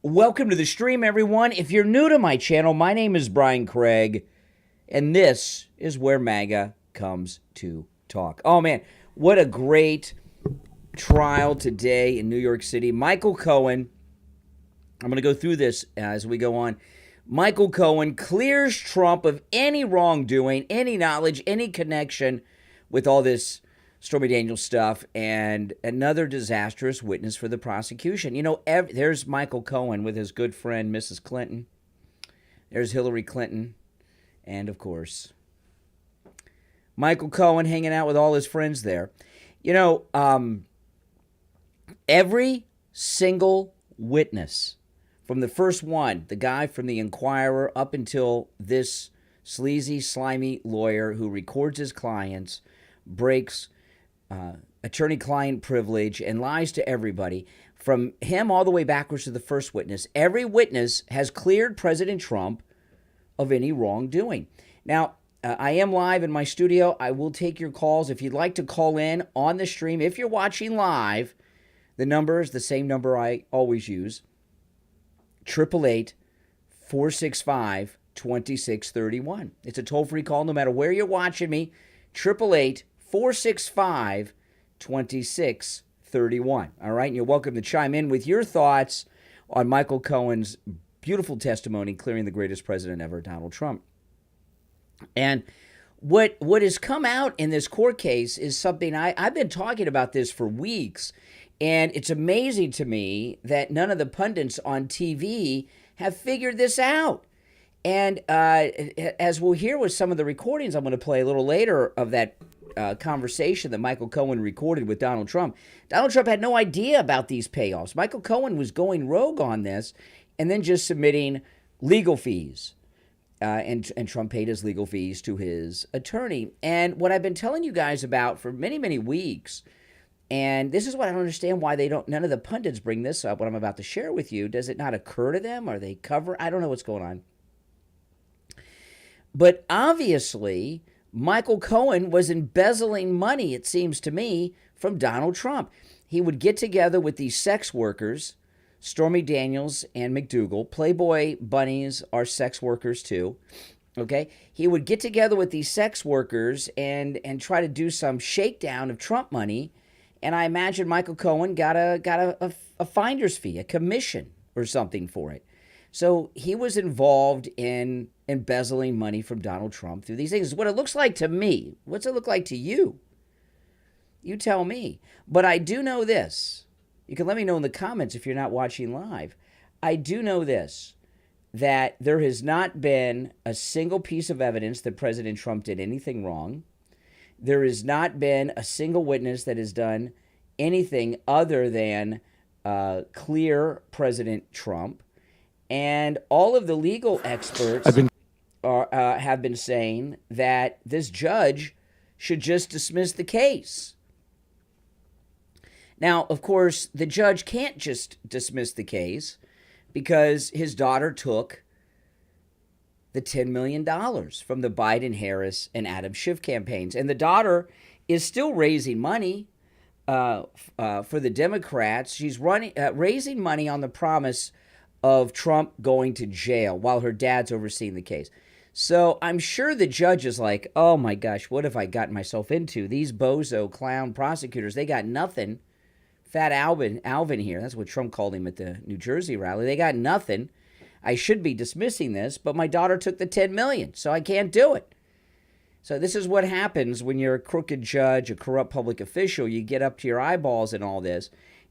Welcome to the stream, everyone. If you're new to my channel, my name is Brian Craig, and this is where MAGA comes to talk. Oh, man, what a great trial today in New York City. Michael Cohen, I'm going to go through this as we go on. Michael Cohen clears Trump of any wrongdoing, any knowledge, any connection with all this Stormy Daniels stuff, and another disastrous witness for the prosecution. You know, there's Michael Cohen with his good friend, Mrs. Clinton. There's Hillary Clinton. And, of course, Michael Cohen hanging out with all his friends there. You know, every single witness, from the first one, the guy from the Inquirer, up until this sleazy, slimy lawyer who records his clients, breaks attorney-client privilege, and lies to everybody, from him all the way backwards to the first witness, every witness has cleared President Trump of any wrongdoing. Now, I am live in my studio. I will take your calls. If you'd like to call in on the stream, if you're watching live, the number is the same number I always use, 888-465-2631. It's a toll-free call no matter where you're watching me, 888-465-2631. All right, and you're welcome to chime in with your thoughts on Michael Cohen's beautiful testimony clearing the greatest president ever, Donald Trump. And what has come out in this court case is something I've been talking about this for weeks, and it's amazing to me that none of the pundits on TV have figured this out. And as we'll hear with some of the recordings I'm going to play a little later of that conversation that Michael Cohen recorded with Donald Trump had no idea about these payoffs. Michael Cohen was going rogue on this and then just submitting legal fees. And Trump paid his legal fees to his attorney. And what I've been telling you guys about for many, many weeks, and this is what I don't understand why none of the pundits bring this up, what I'm about to share with you. Does it not occur to them? Are they cover? I don't know what's going on. But obviously, Michael Cohen was embezzling money, it seems to me, from Donald Trump. He would get together with these sex workers, Stormy Daniels and McDougal. Playboy bunnies are sex workers too, okay? He would get together with these sex workers and try to do some shakedown of Trump money, and I imagine Michael Cohen got a finder's fee, a commission or something for it. So he was involved in embezzling money from Donald Trump through these things. It's what it looks like to me. What's it look like to you? You tell me. But I do know this. You can let me know in the comments if you're not watching live. I do know this, that there has not been a single piece of evidence that President Trump did anything wrong. There has not been a single witness that has done anything other than clear President Trump. And all of the legal experts have been saying that this judge should just dismiss the case. Now, of course, the judge can't just dismiss the case because his daughter took the $10 million from the Biden, Harris, and Adam Schiff campaigns. And the daughter is still raising money for the Democrats. She's raising money on the promise of Trump going to jail while her dad's overseeing the case. So I'm sure the judge is like, oh my gosh, what have I gotten myself into? These bozo clown prosecutors, they got nothing. Fat Alvin here, that's what Trump called him at the New Jersey rally. They got nothing. I should be dismissing this, but my daughter took the $10 million, so I can't do it. So this is what happens when you're a crooked judge, a corrupt public official. You get up to your eyeballs in all this,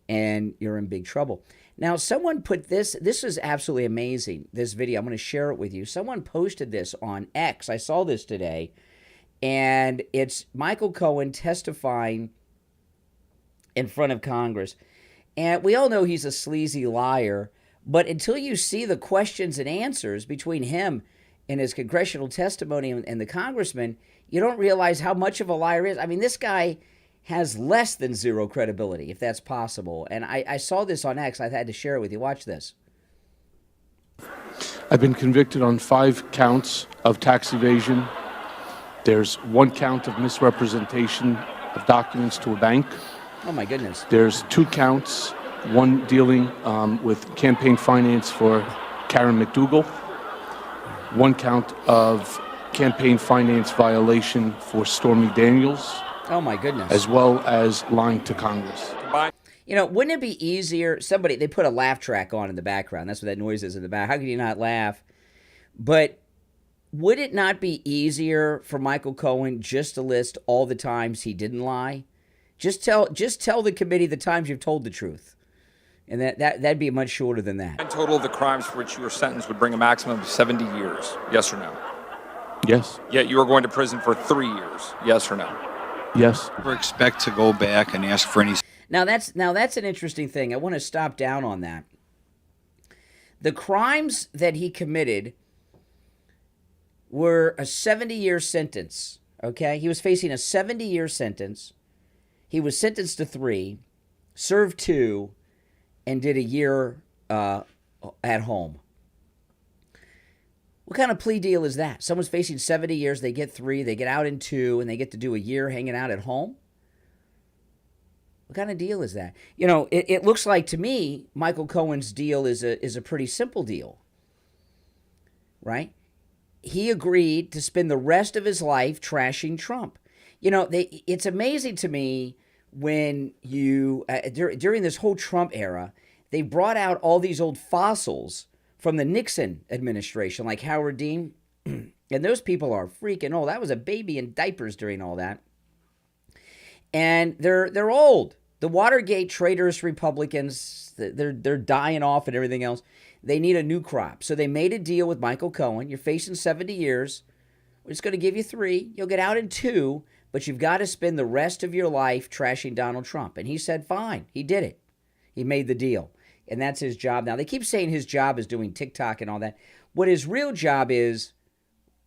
and you're in big trouble. Now, someone put this is absolutely amazing, this video. I'm going to share it with you. Someone posted this on X. I saw this today, and it's Michael Cohen testifying in front of Congress. And we all know he's a sleazy liar, but until you see the questions and answers between him and his congressional testimony and the congressman, you don't realize how much of a liar he is. I mean, this guy has less than zero credibility, if that's possible. And I saw this on X. I had to share it with you. Watch this. I've been convicted on 5 counts of tax evasion. There's 1 count of misrepresentation of documents to a bank. Oh, my goodness. There's 2 counts one dealing with campaign finance for Karen McDougal, one count of campaign finance violation for Stormy Daniels. Oh, my goodness. As well as lying to Congress. You know, wouldn't it be easier? They put a laugh track on in the background. That's what that noise is in the back. How can you not laugh? But would it not be easier for Michael Cohen just to list all the times he didn't lie? Just tell the committee the times you've told the truth. And that'd be much shorter than that. In total, the crimes for which you were sentenced would bring a maximum of 70 years. Yes or no? Yes. Yet you are going to prison for 3 years. Yes or no? Yes. Never expect to go back and ask for any. Now that's an interesting thing. I want to stop down on that. The crimes that he committed were a 70-year sentence. Okay, he was facing a 70-year sentence. He was sentenced to 3, served 2, and did a year at home. What kind of plea deal is that? Someone's facing 70 years, they get 3, they get out in 2, and they get to do a year hanging out at home? What kind of deal is that? You know, it looks like to me Michael Cohen's deal is a pretty simple deal, right? He agreed to spend the rest of his life trashing Trump. You know, it's amazing to me when you, during this whole Trump era, they brought out all these old fossils from the Nixon administration, like Howard Dean. And those people are freaking old. That was a baby in diapers during all that. And they're old. The Watergate traitorous Republicans, they're dying off and everything else. They need a new crop. So they made a deal with Michael Cohen. You're facing 70 years. We're just going to give you 3. You'll get out in 2, but you've got to spend the rest of your life trashing Donald Trump. And he said, fine. He did it. He made the deal. And that's his job. Now, they keep saying his job is doing TikTok and all that. What his real job is,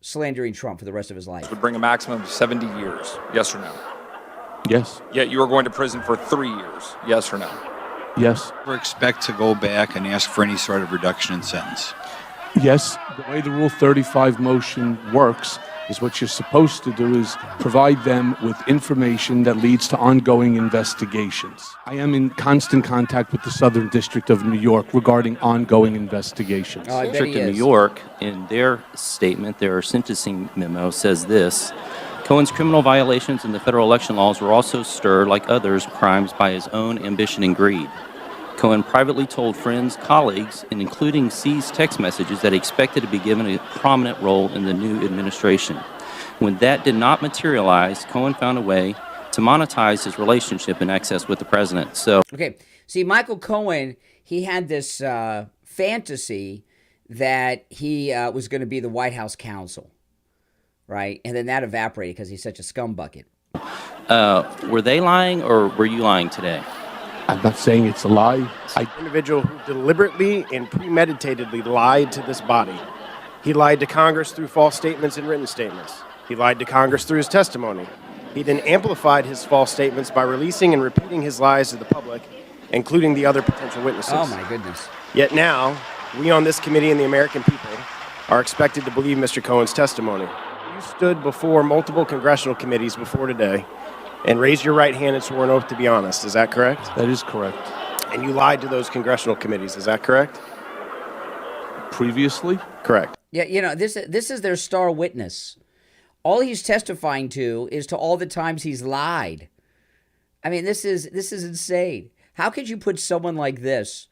slandering Trump for the rest of his life. Would bring a maximum of 70 years. Yes or no? Yes. Yet you are going to prison for 3 years. Yes or no? Yes. Never expect to go back and ask for any sort of reduction in sentence. Yes. The way the Rule 35 motion works is what you're supposed to do is provide them with information that leads to ongoing investigations. I am in constant contact with the Southern District of New York regarding ongoing investigations. Oh, I bet District he of is. New York, in their statement, their sentencing memo says this: Cohen's criminal violations in the federal election laws were also stirred, like others' crimes, by his own ambition and greed. Cohen privately told friends, colleagues, and including seized text messages that he expected to be given a prominent role in the new administration. When that did not materialize, Cohen found a way to monetize his relationship and access with the president. Okay, see, Michael Cohen, he had this fantasy that he was going to be the White House counsel, right? And then that evaporated because he's such a scumbucket. Were they lying or were you lying today? I'm not saying it's a lie. Individual who deliberately and premeditatedly lied to this body. He lied to Congress through false statements and written statements. He lied to Congress through his testimony. He then amplified his false statements by releasing and repeating his lies to the public, including the other potential witnesses. Oh, my goodness. Yet now, we on this committee and the American people are expected to believe Mr. Cohen's testimony. You stood before multiple congressional committees before today and raised your right hand and swore an oath to be honest. Is that correct? That is correct. And you lied to those congressional committees. Is that correct? Previously? Correct. Yeah, you know, this is their star witness. All he's testifying to is to all the times he's lied. I mean, this is insane. How could you put someone like this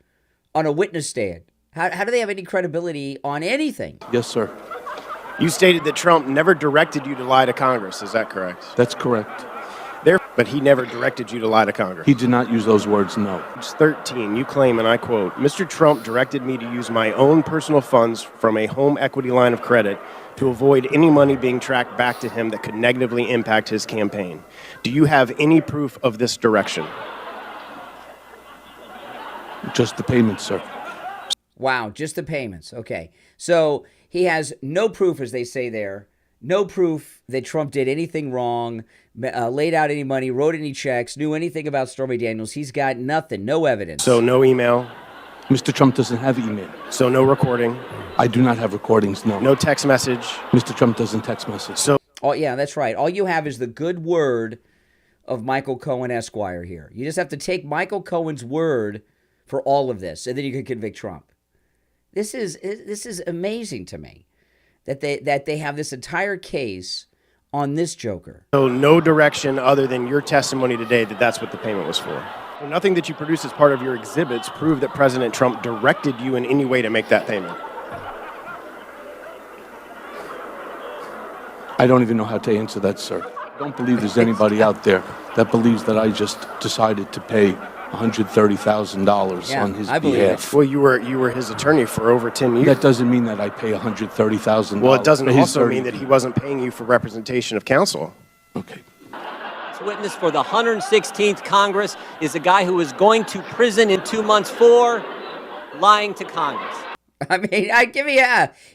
on a witness stand? How do they have any credibility on anything? Yes, sir. You stated that Trump never directed you to lie to Congress. Is that correct? That's correct. But he never directed you to lie to Congress. He did not use those words, no. Page 13, you claim, and I quote, Mr. Trump directed me to use my own personal funds from a home equity line of credit to avoid any money being tracked back to him that could negatively impact his campaign. Do you have any proof of this direction? Just the payments, sir. Wow, just the payments. Okay. So he has no proof, as they say there, no proof that Trump did anything wrong, laid out any money, wrote any checks, knew anything about Stormy Daniels. He's got nothing, no evidence. So no email? Mr. Trump doesn't have email. So no recording? I do not have recordings, no. No text message? Mr. Trump doesn't text message. So. Oh, yeah, that's right. All you have is the good word of Michael Cohen Esquire here. You just have to take Michael Cohen's word for all of this, and then you could convict Trump. This is amazing to me that they have this entire case on this joker. So no direction other than your testimony today that that's what the payment was for. So nothing that you produced as part of your exhibits prove that President Trump directed you in any way to make that payment. I don't even know how to answer that, sir. I don't believe there's anybody out there that believes that I just decided to pay $130,000 on his behalf. Well, you were his attorney for over 10 years. That doesn't mean that I pay $130,000. Well, it doesn't also mean that he wasn't paying you for representation of counsel. Okay. This witness for the 116th Congress is a guy who is going to prison in 2 months for lying to Congress. I mean,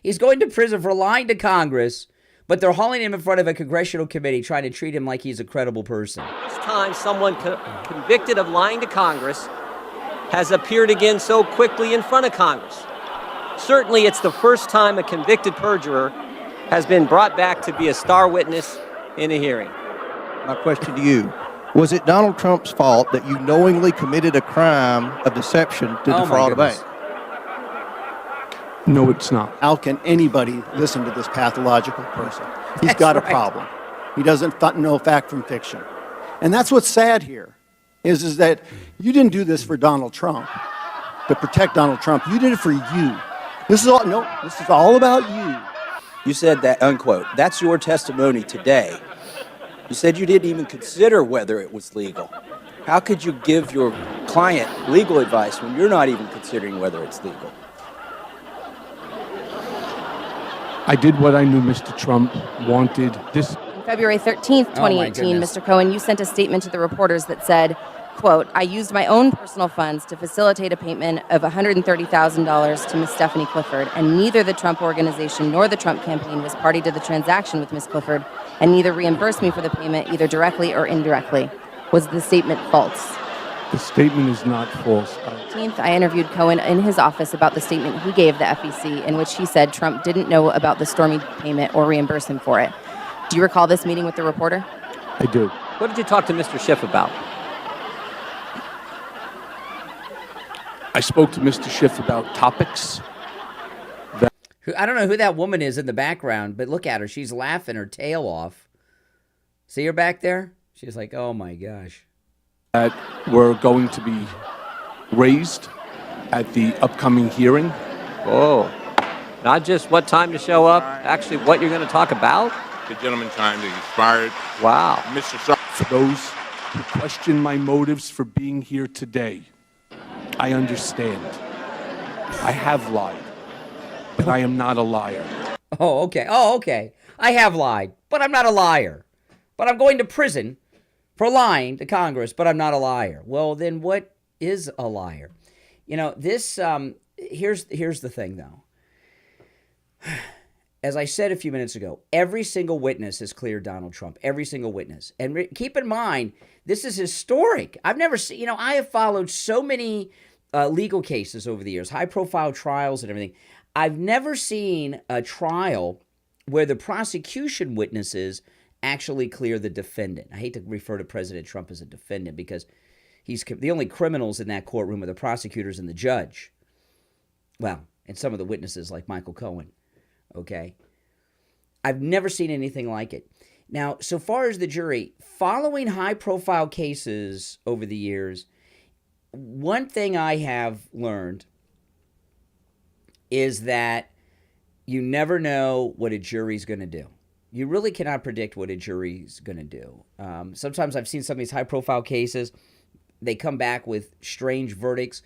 he's going to prison for lying to Congress, but they're hauling him in front of a congressional committee trying to treat him like he's a credible person. First time someone convicted of lying to Congress has appeared again so quickly in front of Congress. Certainly, it's the first time a convicted perjurer has been brought back to be a star witness in a hearing. My question to you, was it Donald Trump's fault that you knowingly committed a crime of deception to defraud a bank? No, it's not. How can anybody listen to this pathological person? He's got a problem. He doesn't know fact from fiction. And that's what's sad here, is that you didn't do this for Donald Trump, to protect Donald Trump. You did it for you. This is all about you. You said that, unquote. That's your testimony today. You said you didn't even consider whether it was legal. How could you give your client legal advice when you're not even considering whether it's legal? I did what I knew Mr. Trump wanted. This On February 13th, 2018, Mr. Cohen, you sent a statement to the reporters that said, quote, I used my own personal funds to facilitate a payment of $130,000 to Ms. Stephanie Clifford, and neither the Trump Organization nor the Trump campaign was party to the transaction with Ms. Clifford, and neither reimbursed me for the payment either directly or indirectly. Was the statement false? The statement is not false. 15th, I interviewed Cohen in his office about the statement he gave the FEC in which he said Trump didn't know about the Stormy payment or reimburse him for it. Do you recall this meeting with the reporter? I do. What did you talk to Mr. Schiff about? I spoke to Mr. Schiff about topics. I don't know who that woman is in the background, but look at her. She's laughing her tail off. See her back there? She's like, oh my gosh. That were going to be raised at the upcoming hearing. Oh, not just what time to show up, actually what you're going to talk about? The gentleman time to expired. Wow. Mr. Sharp. For those who question my motives for being here today, I understand. I have lied, but I am not a liar. Oh, okay. I have lied, but I'm not a liar. But I'm going to prison for lying to Congress, but I'm not a liar. Well, then what is a liar? You know, this, here's the thing, though. As I said a few minutes ago, every single witness has cleared Donald Trump. Every single witness. And keep in mind, this is historic. I've never seen, I have followed so many legal cases over the years, high-profile trials and everything. I've never seen a trial where the prosecution witnesses actually clear the defendant. I hate to refer to President Trump as a defendant because he's the only criminals in that courtroom are the prosecutors and the judge. Well, and some of the witnesses like Michael Cohen. Okay? I've never seen anything like it. Now, so far as the jury, following high-profile cases over the years, one thing I have learned is that you never know what a jury's going to do. You really cannot predict what a jury's going to do. Sometimes I've seen some of these high-profile cases, they come back with strange verdicts,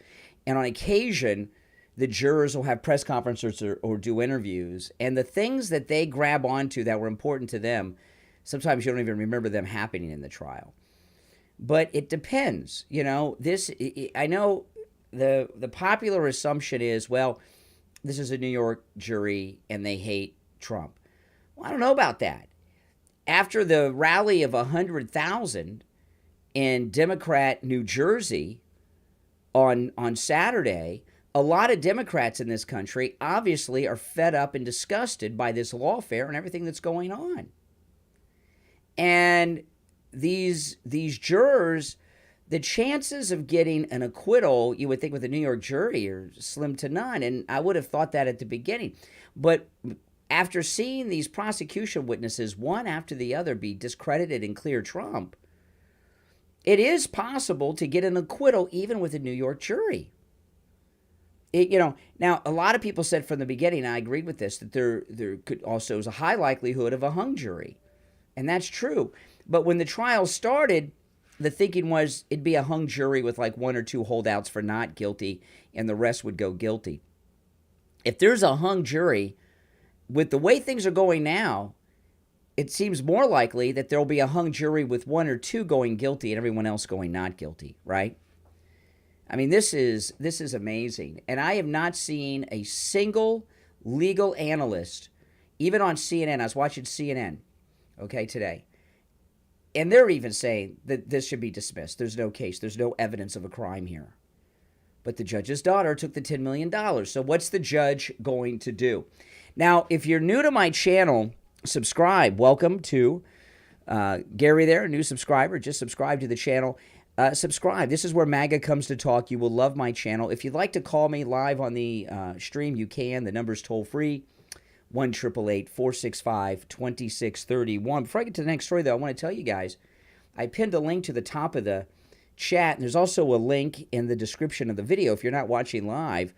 and on occasion, the jurors will have press conferences or do interviews, and the things that they grab onto that were important to them, sometimes you don't even remember them happening in the trial. But it depends. I know the popular assumption is, well, this is a New York jury and they hate Trump. Well, I don't know about that. After the rally of 100,000 in Democrat New Jersey on Saturday, a lot of Democrats in this country obviously are fed up and disgusted by this lawfare and everything that's going on. And these jurors, the chances of getting an acquittal, you would think with a New York jury, are slim to none. And I would have thought that at the beginning. But after seeing these prosecution witnesses, one after the other, be discredited and clear Trump, it is possible to get an acquittal even with a New York jury. Now, a lot of people said from the beginning, and I agreed with this, that there could also is a high likelihood of a hung jury. And that's true. But when the trial started, the thinking was it'd be a hung jury with like one or two holdouts for not guilty, and the rest would go guilty. If there's a hung jury, with the way things are going now, it seems more likely that there'll be a hung jury with one or two going guilty and everyone else going not guilty, right? I mean, this is amazing. And I have not seen a single legal analyst, even on CNN. I was watching CNN, today. And they're even saying that this should be dismissed. There's no case. There's no evidence of a crime here. But the judge's daughter took the $10 million. So what's the judge going to do? Now, if you're new to my channel, subscribe. Welcome to Gary there, a new subscriber. Just subscribe to the channel. Subscribe. This is where MAGA comes to talk. You will love my channel. If you'd like to call me live on the stream, you can. The number's toll-free, 1-888-465-2631. Before I get to the next story, though, I want to tell you guys, I pinned a link to the top of the chat, and there's also a link in the description of the video. If you're not watching live,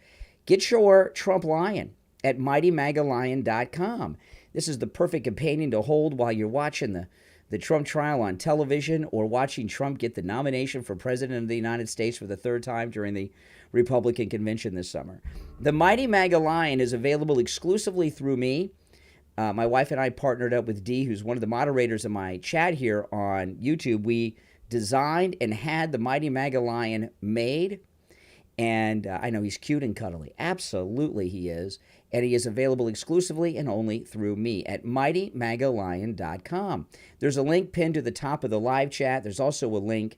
get your Trump Lion at MightyMagaLion.com. This is the perfect companion to hold while you're watching the Trump trial on television or watching Trump get the nomination for President of the United States for the third time during the Republican convention this summer. The Mighty MAGA Lion is available exclusively through me. My wife and I partnered up with Dee, who's one of the moderators of my chat here on YouTube. We designed and had the Mighty MAGA Lion made. And I know he's cute and cuddly. Absolutely he is. And he is available exclusively and only through me at MightyMagaLion.com. There's a link pinned to the top of the live chat. There's also a link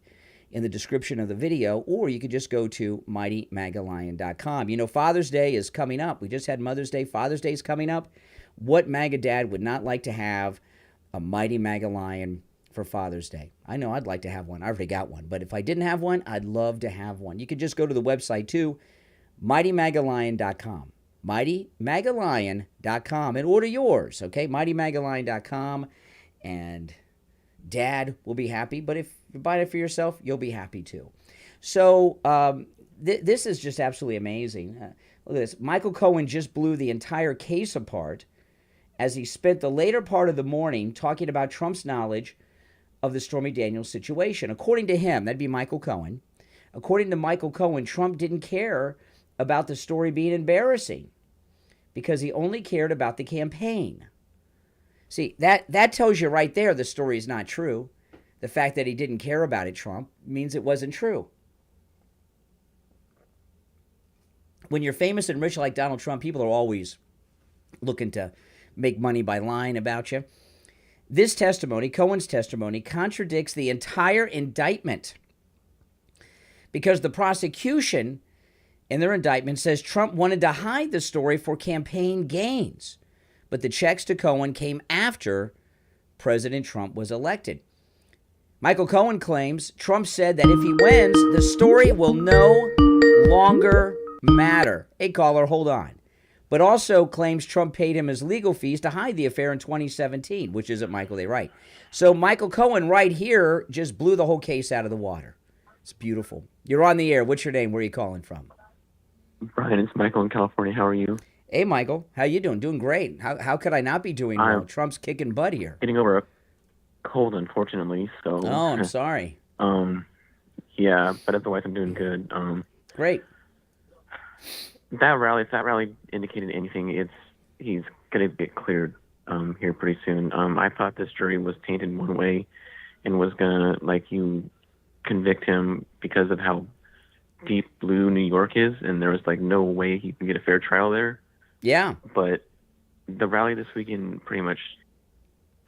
in the description of the video, or you could just go to MightyMagaLion.com. You know, Father's Day is coming up. We just had Mother's Day. Father's Day is coming up. What MAGA dad would not like to have a Mighty MAGA Lion for Father's Day? I know I'd like to have one. I already got one. But if I didn't have one, I'd love to have one. You could just go to the website too, MightyMagaLion.com. MightyMagaLion.com and order yours, okay? MightyMagaLion.com, and Dad will be happy. But if you buy it for yourself, you'll be happy too. So this is just absolutely amazing. Look at this. Michael Cohen just blew the entire case apart as he spent the later part of the morning talking about Trump's knowledge of the Stormy Daniels situation. According to him, that'd be Michael Cohen. According to Michael Cohen, Trump didn't care about the story being embarrassing because he only cared about the campaign. See, that tells you right there the story is not true. The fact that he didn't care about it, Trump, means it wasn't true. When you're famous and rich like Donald Trump, people are always looking to make money by lying about you. This testimony, Cohen's testimony, contradicts the entire indictment because the prosecution in their indictment says Trump wanted to hide the story for campaign gains, but the checks to Cohen came after President Trump was elected. Michael Cohen claims Trump said that if he wins, the story will no longer matter. Hey, caller, hold on. But also claims Trump paid him his legal fees to hide the affair in 2017, which isn't Michael, they right. So Michael Cohen right here just blew the whole case out of the water. It's beautiful. You're on the air. What's your name? Where are you calling from? Brian, it's Michael in California. How are you? Hey, Michael. How you doing? Doing great. How could I not be doing well? Trump's kicking butt here. Getting over a cold, unfortunately. So. Oh, I'm sorry. Yeah, but otherwise I'm doing good. Great. If that rally indicated anything, he's going to get cleared here pretty soon. I thought this jury was tainted one way and was going to, convict him because of how deep blue New York is, and there was, no way he can get a fair trial there. Yeah. But the rally this weekend pretty much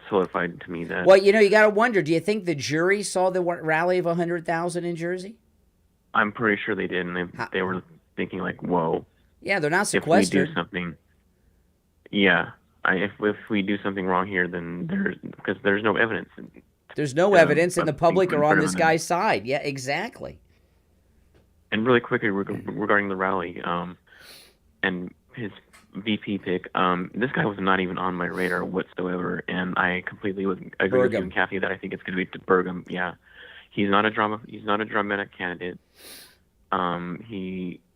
solidified to me that... Well, you got to wonder, do you think the jury saw the rally of 100,000 in Jersey? I'm pretty sure they did, and they were thinking, whoa. Yeah, they're not sequestered. If we do something... Yeah. If we do something wrong here, then because there's no evidence to There's no evidence, and the public are on this him. guy's side. Yeah, exactly. And really quickly regarding the rally and his VP pick, this guy was not even on my radar whatsoever, and I completely agree with you and Kathy that I think it's going to be Burgum. Yeah, he's not a dramatic candidate.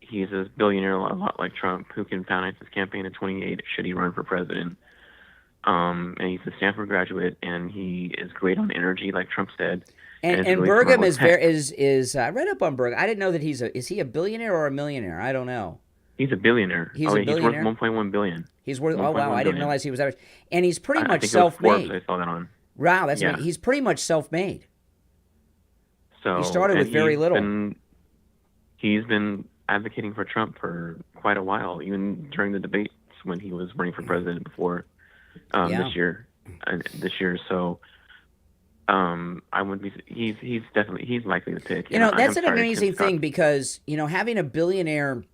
He's a billionaire, a lot like Trump, who can finance his campaign in 28 should he run for president. And he's a Stanford graduate, and he is great on energy, like Trump said. And really Burgum is I read up on Burgum. I didn't know that is he a billionaire or a millionaire? I don't know. He's a billionaire. He's a billionaire? He's worth 1.1 billion. He's worth. Oh wow, I didn't realize he was that rich. And he's pretty much I think it was self-made. Forbes, I saw that on. Wow, that's right. He's pretty much self-made. So he started with very little. He's been advocating for Trump for quite a while, even during the debates when he was running for president before this year. So I wouldn't be. He's likely to pick. That's an amazing thing because having a billionaire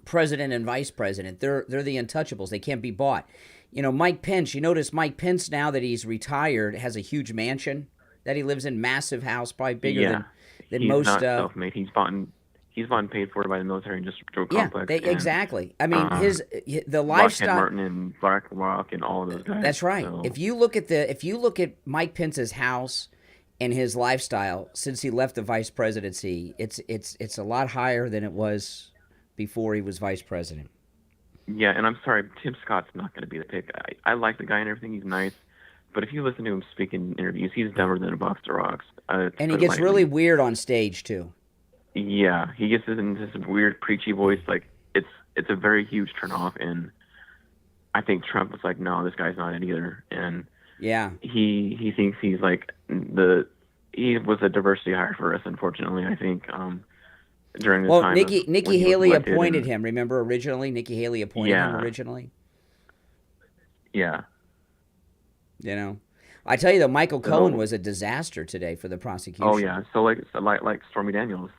president and vice president, they're the untouchables. They can't be bought. Mike Pence. You notice Mike Pence, now that he's retired, has a huge mansion that he lives in, massive house, probably bigger than most. He's not self-made. He's bought and paid for by the military industrial complex. Exactly. I mean, the lifestyle. Lockheed Martin and BlackRock and all of those guys. That's right. So. If you look at Mike Pence's house and his lifestyle since he left the vice presidency, it's a lot higher than it was before he was vice president. Yeah, and I'm sorry, Tim Scott's not going to be the pick. I like the guy and everything. He's nice. But if you listen to him speak in interviews, he's dumber than a box of rocks. And he gets really weird on stage, too. Yeah, he gets into this weird, preachy voice. Like, it's a very huge turnoff. And I think Trump was like, no, this guy's not it either. And he thinks he's like he was a diversity hire for us, unfortunately, I think. During the time Nikki Haley appointed him. Remember, originally Nikki Haley appointed him originally. Yeah. I tell you though, Michael Cohen was a disaster today for the prosecution. Oh yeah, so like Stormy Daniels.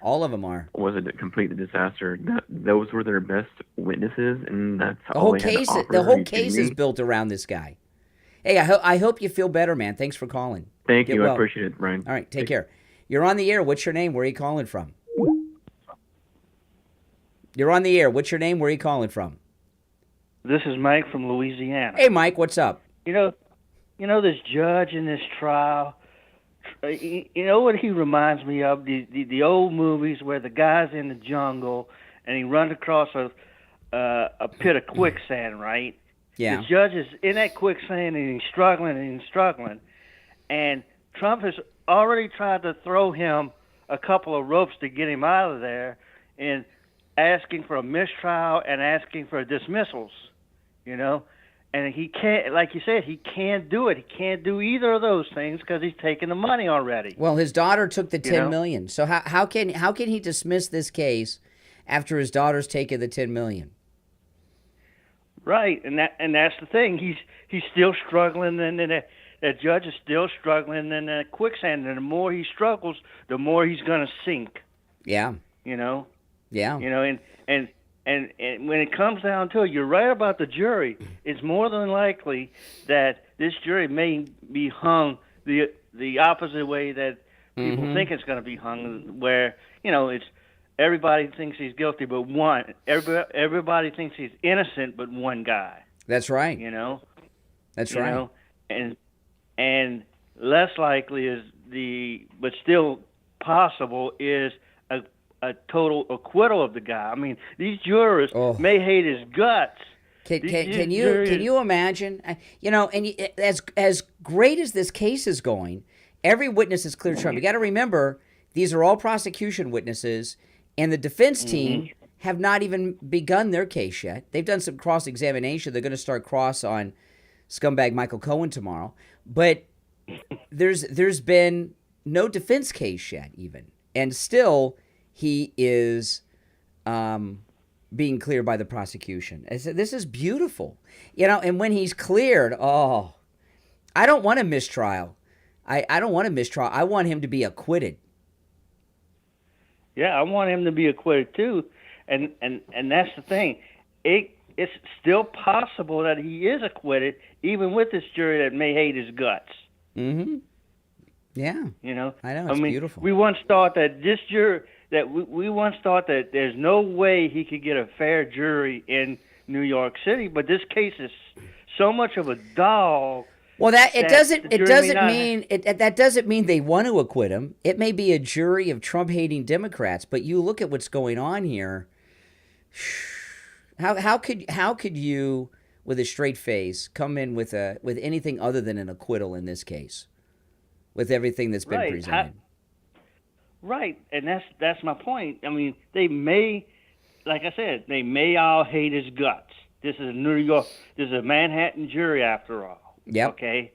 All of them are. Was a complete disaster. Those were their best witnesses, and that's the all whole case. The whole case is built around this guy. Hey, I hope you feel better, man. Thanks for calling. Thank you. I appreciate it, Brian. All right, take care. You're on the air. What's your name? Where are you calling from? You're on the air. What's your name? Where are you calling from? This is Mike from Louisiana. Hey, Mike. What's up? You know this judge in this trial. You know what he reminds me of? The old movies where the guy's in the jungle and he runs across a pit of quicksand, right? Yeah. The judge is in that quicksand and he's struggling, and Trump has already tried to throw him a couple of ropes to get him out of there, and asking for a mistrial and asking for dismissals, And he can't, like you said, he can't do it. He can't do either of those things because he's taken the money already. Well, his daughter took the $10 million. So how can he dismiss this case after his daughter's taken the $10 million? Right, and that's the thing. He's still struggling, and that judge is still struggling in that quicksand. And the more he struggles, the more he's going to sink. Yeah. Yeah. And when it comes down to it, you're right about the jury. It's more than likely that this jury may be hung the opposite way that people think it's going to be hung, where it's everybody thinks he's guilty, but one. Everybody thinks he's innocent, but one guy. That's right. That's right. And less likely but still possible is a total acquittal of the guy. I mean, these jurors may hate his guts. Can you imagine? And as great as this case is going, every witness is clear Trump. You got to remember, these are all prosecution witnesses, and the defense team have not even begun their case yet. They've done some cross-examination. They're going to start cross on scumbag Michael Cohen tomorrow, but there's been no defense case yet, even, and still. He is being cleared by the prosecution. I said, this is beautiful. And when he's cleared, I don't want a mistrial. I don't want a mistrial. I want him to be acquitted. Yeah, I want him to be acquitted too. And that's the thing. It's still possible that he is acquitted, even with this jury that may hate his guts. Mm-hmm. Yeah. You know? I know, it's beautiful. We once thought that this jury, we once thought that there's no way he could get a fair jury in New York City, but this case is so much of a dog. Well, that doesn't mean they want to acquit him. It may be a jury of Trump-hating Democrats, but you look at what's going on here. How could you, with a straight face, come in with anything other than an acquittal in this case, with everything that's been presented? Right, and that's my point. I mean, they may, like I said, they may all hate his guts. This is New York. This is a Manhattan jury, after all. Yep. Okay,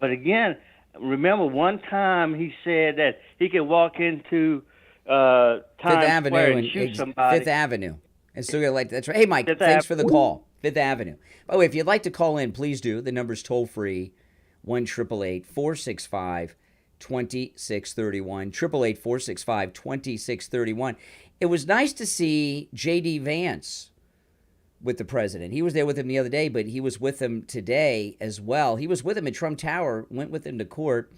but again, remember one time he said that he could walk into Times Square and shoot somebody. Fifth Avenue. And so you're like, that's right. Hey, Mike, thanks for the call. Fifth Avenue. By the way, if you'd like to call in, please do. The number's toll free, 1-888-465-2631. 888-465-2631. It was nice to see J.D. Vance with the president. He was there with him the other day, but he was with him today as well. He was with him at Trump Tower, went with him to court,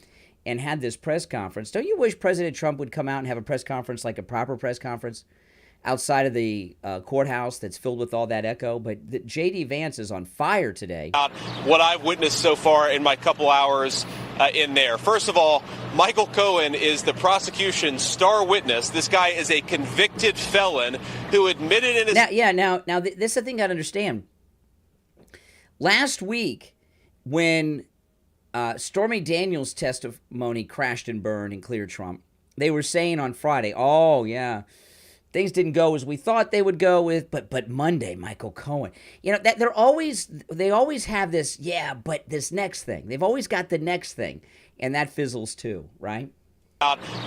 and had this press conference. Don't you wish President Trump would come out and have a press conference, like a proper press conference, outside of the courthouse that's filled with all that echo? But J.D. Vance is on fire today. What I've witnessed so far in my couple hours in there. First of all, Michael Cohen is the prosecution's star witness. This guy is a convicted felon who admitted in his... Now, this is the thing I understand. Last week, when Stormy Daniels' testimony crashed and burned and cleared Trump, they were saying on Friday, oh, yeah, things didn't go as we thought they would go with, but Monday, Michael Cohen. You know, they always have this, but this next thing. They've always got the next thing, and that fizzles too, right?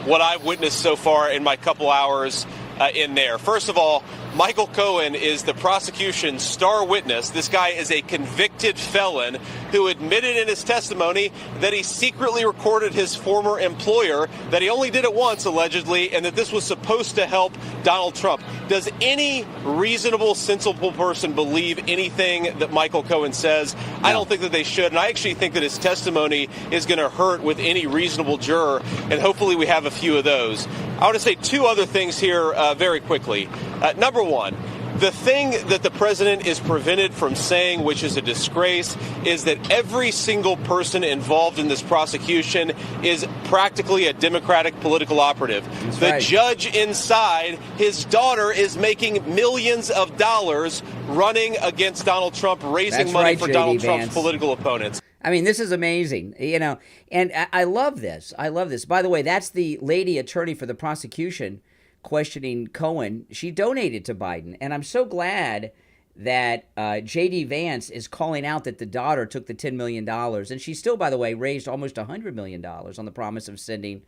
What I've witnessed so far in my couple hours in there. First of all, Michael Cohen is the prosecution's star witness. This guy is a convicted felon who admitted in his testimony that he secretly recorded his former employer, that he only did it once, allegedly, and that this was supposed to help Donald Trump. Does any reasonable, sensible person believe anything that Michael Cohen says? No. I don't think that they should, and I actually think that his testimony is going to hurt with any reasonable juror, and hopefully we have a few of those. I want to say two other things here very quickly. Number one, the thing that the president is prevented from saying, which is a disgrace, is that every single person involved in this prosecution is practically a Democratic political operative. That's the right. judge inside, his daughter is making millions of dollars running against Donald Trump, raising That's money right, for J.D. Donald Vance. Trump's political opponents. I mean, this is amazing, you know, and I love this. I love this. By the way, that's the lady attorney for the prosecution questioning Cohen. She donated to Biden, and I'm so glad that J.D. Vance is calling out that the daughter took the $10 million, and she still, by the way, raised almost $100 million on the promise of sending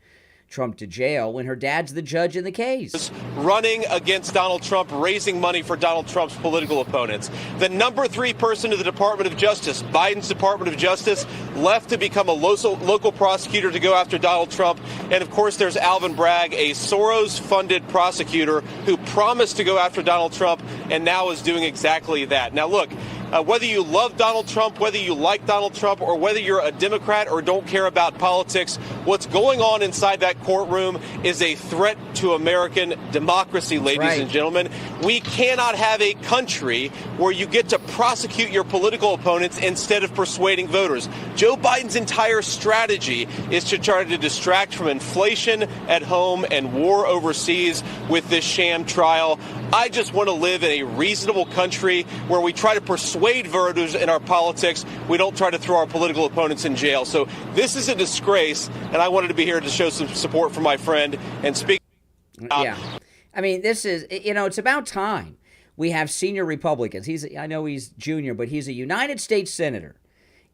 Trump to jail when her dad's the judge in the case. Running against Donald Trump, raising money for Donald Trump's political opponents. The number 3 person in the Department of Justice, Biden's Department of Justice, left to become a local prosecutor to go after Donald Trump. And of course, there's Alvin Bragg, a Soros-funded prosecutor who promised to go after Donald Trump and now is doing exactly that. Now, look, whether you love Donald Trump, whether you like Donald Trump, or whether you're a Democrat or don't care about politics, what's going on inside that courtroom is a threat to American democracy, ladies and gentlemen. We cannot have a country where you get to prosecute your political opponents instead of persuading voters. Joe Biden's entire strategy is to try to distract from inflation at home and war overseas with this sham trial. I just want to live in a reasonable country where we try to persuade voters in our politics. We don't try to throw our political opponents in jail. So this is a disgrace, and I wanted to be here to show some support for my friend and speak. Yeah. I mean, this is, you know, it's about time we have senior Republicans. I know he's junior, but he's a United States Senator.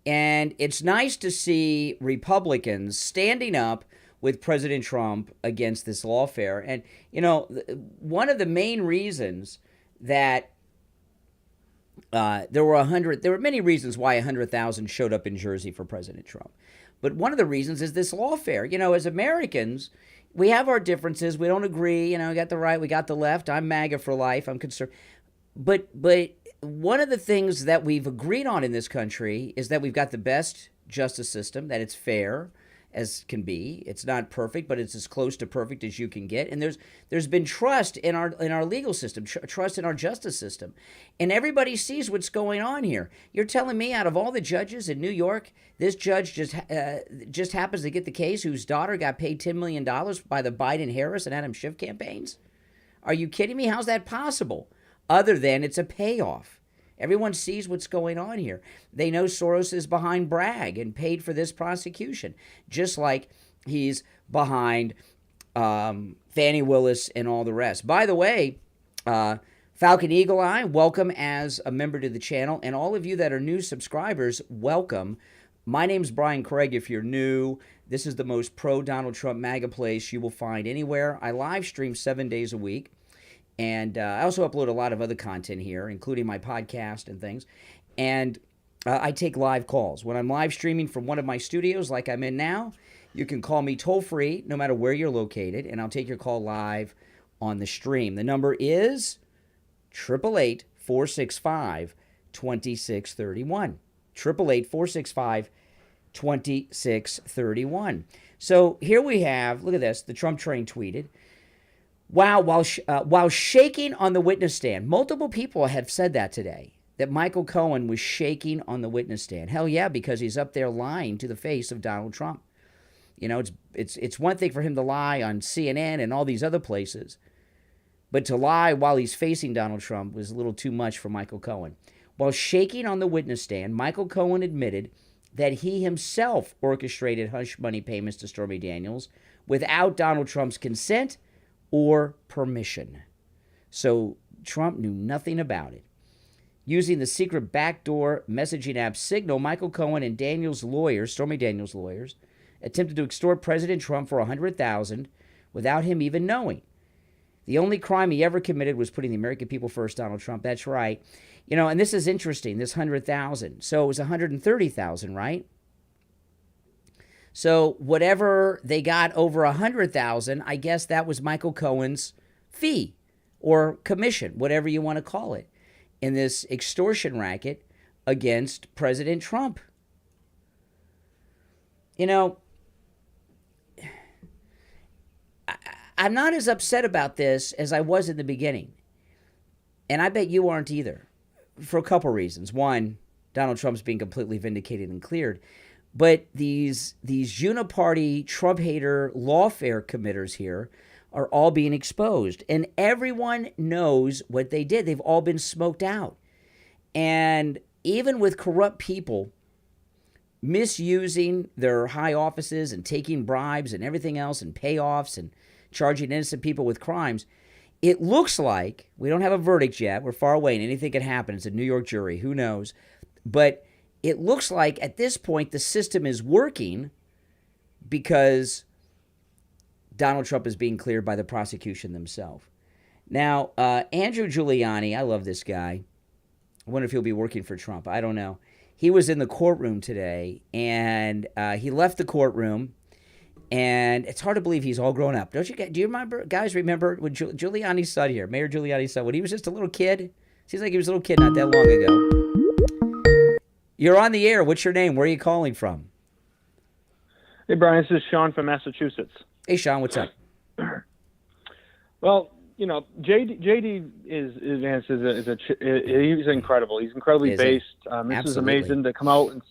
And it's nice to see Republicans standing up with President Trump against this lawfare. And, you know, one of the main reasons that there were many reasons why 100,000 showed up in Jersey for President Trump. But one of the reasons is this lawfare. You know, as Americans, we have our differences. We don't agree. You know, we got the right, we got the left. I'm MAGA for life. I'm conservative. But one of the things that we've agreed on in this country is that we've got the best justice system, that it's fair, as can be. It's not perfect, but it's as close to perfect as you can get. And there's been trust in our legal system, trust in our justice system. And everybody sees what's going on here. You're telling me out of all the judges in New York, this judge just happens to get the case whose daughter got paid $10 million by the Biden, Harris, and Adam Schiff campaigns? Are you kidding me? How's that possible? Other than it's a payoff. Everyone sees what's going on here. They know Soros is behind Bragg and paid for this prosecution, just like he's behind Fannie Willis and all the rest. By the way, Falcon Eagle Eye, welcome as a member to the channel. And all of you that are new subscribers, welcome. My name's Brian Craig. If you're new, this is the most pro-Donald Trump MAGA place you will find anywhere. I live stream 7 days a week. And I also upload a lot of other content here, including my podcast and things. And I take live calls. When I'm live streaming from one of my studios like I'm in now, you can call me toll-free no matter where you're located, and I'll take your call live on the stream. The number is 888-465-2631. 888-465-2631. So here we have, look at this, the Trump train tweeted, wow, while shaking on the witness stand. Multiple people have said that today, that Michael Cohen was shaking on the witness stand. Hell yeah, because he's up there lying to the face of Donald Trump. You know, it's one thing for him to lie on CNN and all these other places, but to lie while he's facing Donald Trump was a little too much for Michael Cohen. While shaking on the witness stand, Michael Cohen admitted that he himself orchestrated hush money payments to Stormy Daniels without Donald Trump's consent or permission. So Trump knew nothing about it. Using the secret backdoor messaging app Signal, Michael Cohen and Daniels' lawyers, Stormy Daniels' lawyers, attempted to extort President Trump for $100,000 without him even knowing. The only crime he ever committed was putting the American people first, Donald Trump. That's right. You know, and this is interesting, this $100,000. So it was $130,000, right? So whatever they got over $100,000, I guess that was Michael Cohen's fee or commission, whatever you want to call it, in this extortion racket against President Trump. You know, I'm not as upset about this as I was in the beginning. And I bet you aren't either, for a couple reasons. One, Donald Trump's being completely vindicated and cleared. But these uniparty Trump hater lawfare committers here are all being exposed. And everyone knows what they did. They've all been smoked out. And even with corrupt people misusing their high offices and taking bribes and everything else and payoffs and charging innocent people with crimes, it looks like, we don't have a verdict yet, we're far away and anything can happen, it's a New York jury, who knows, but it looks like at this point the system is working because Donald Trump is being cleared by the prosecution themselves. Now, Andrew Giuliani, I love this guy. I wonder if he'll be working for Trump. I don't know. He was in the courtroom today, and he left the courtroom, and it's hard to believe he's all grown up. Do you remember, guys, remember when Giuliani's son here, Mayor Giuliani's son, when he was just a little kid? Seems like he was a little kid not that long ago. You're on the air. What's your name? Where are you calling from? Hey, Brian, this is Sean from Massachusetts. Hey, Sean, what's up? Well, you know, JD he's incredible. He's incredibly based. This is amazing to come out and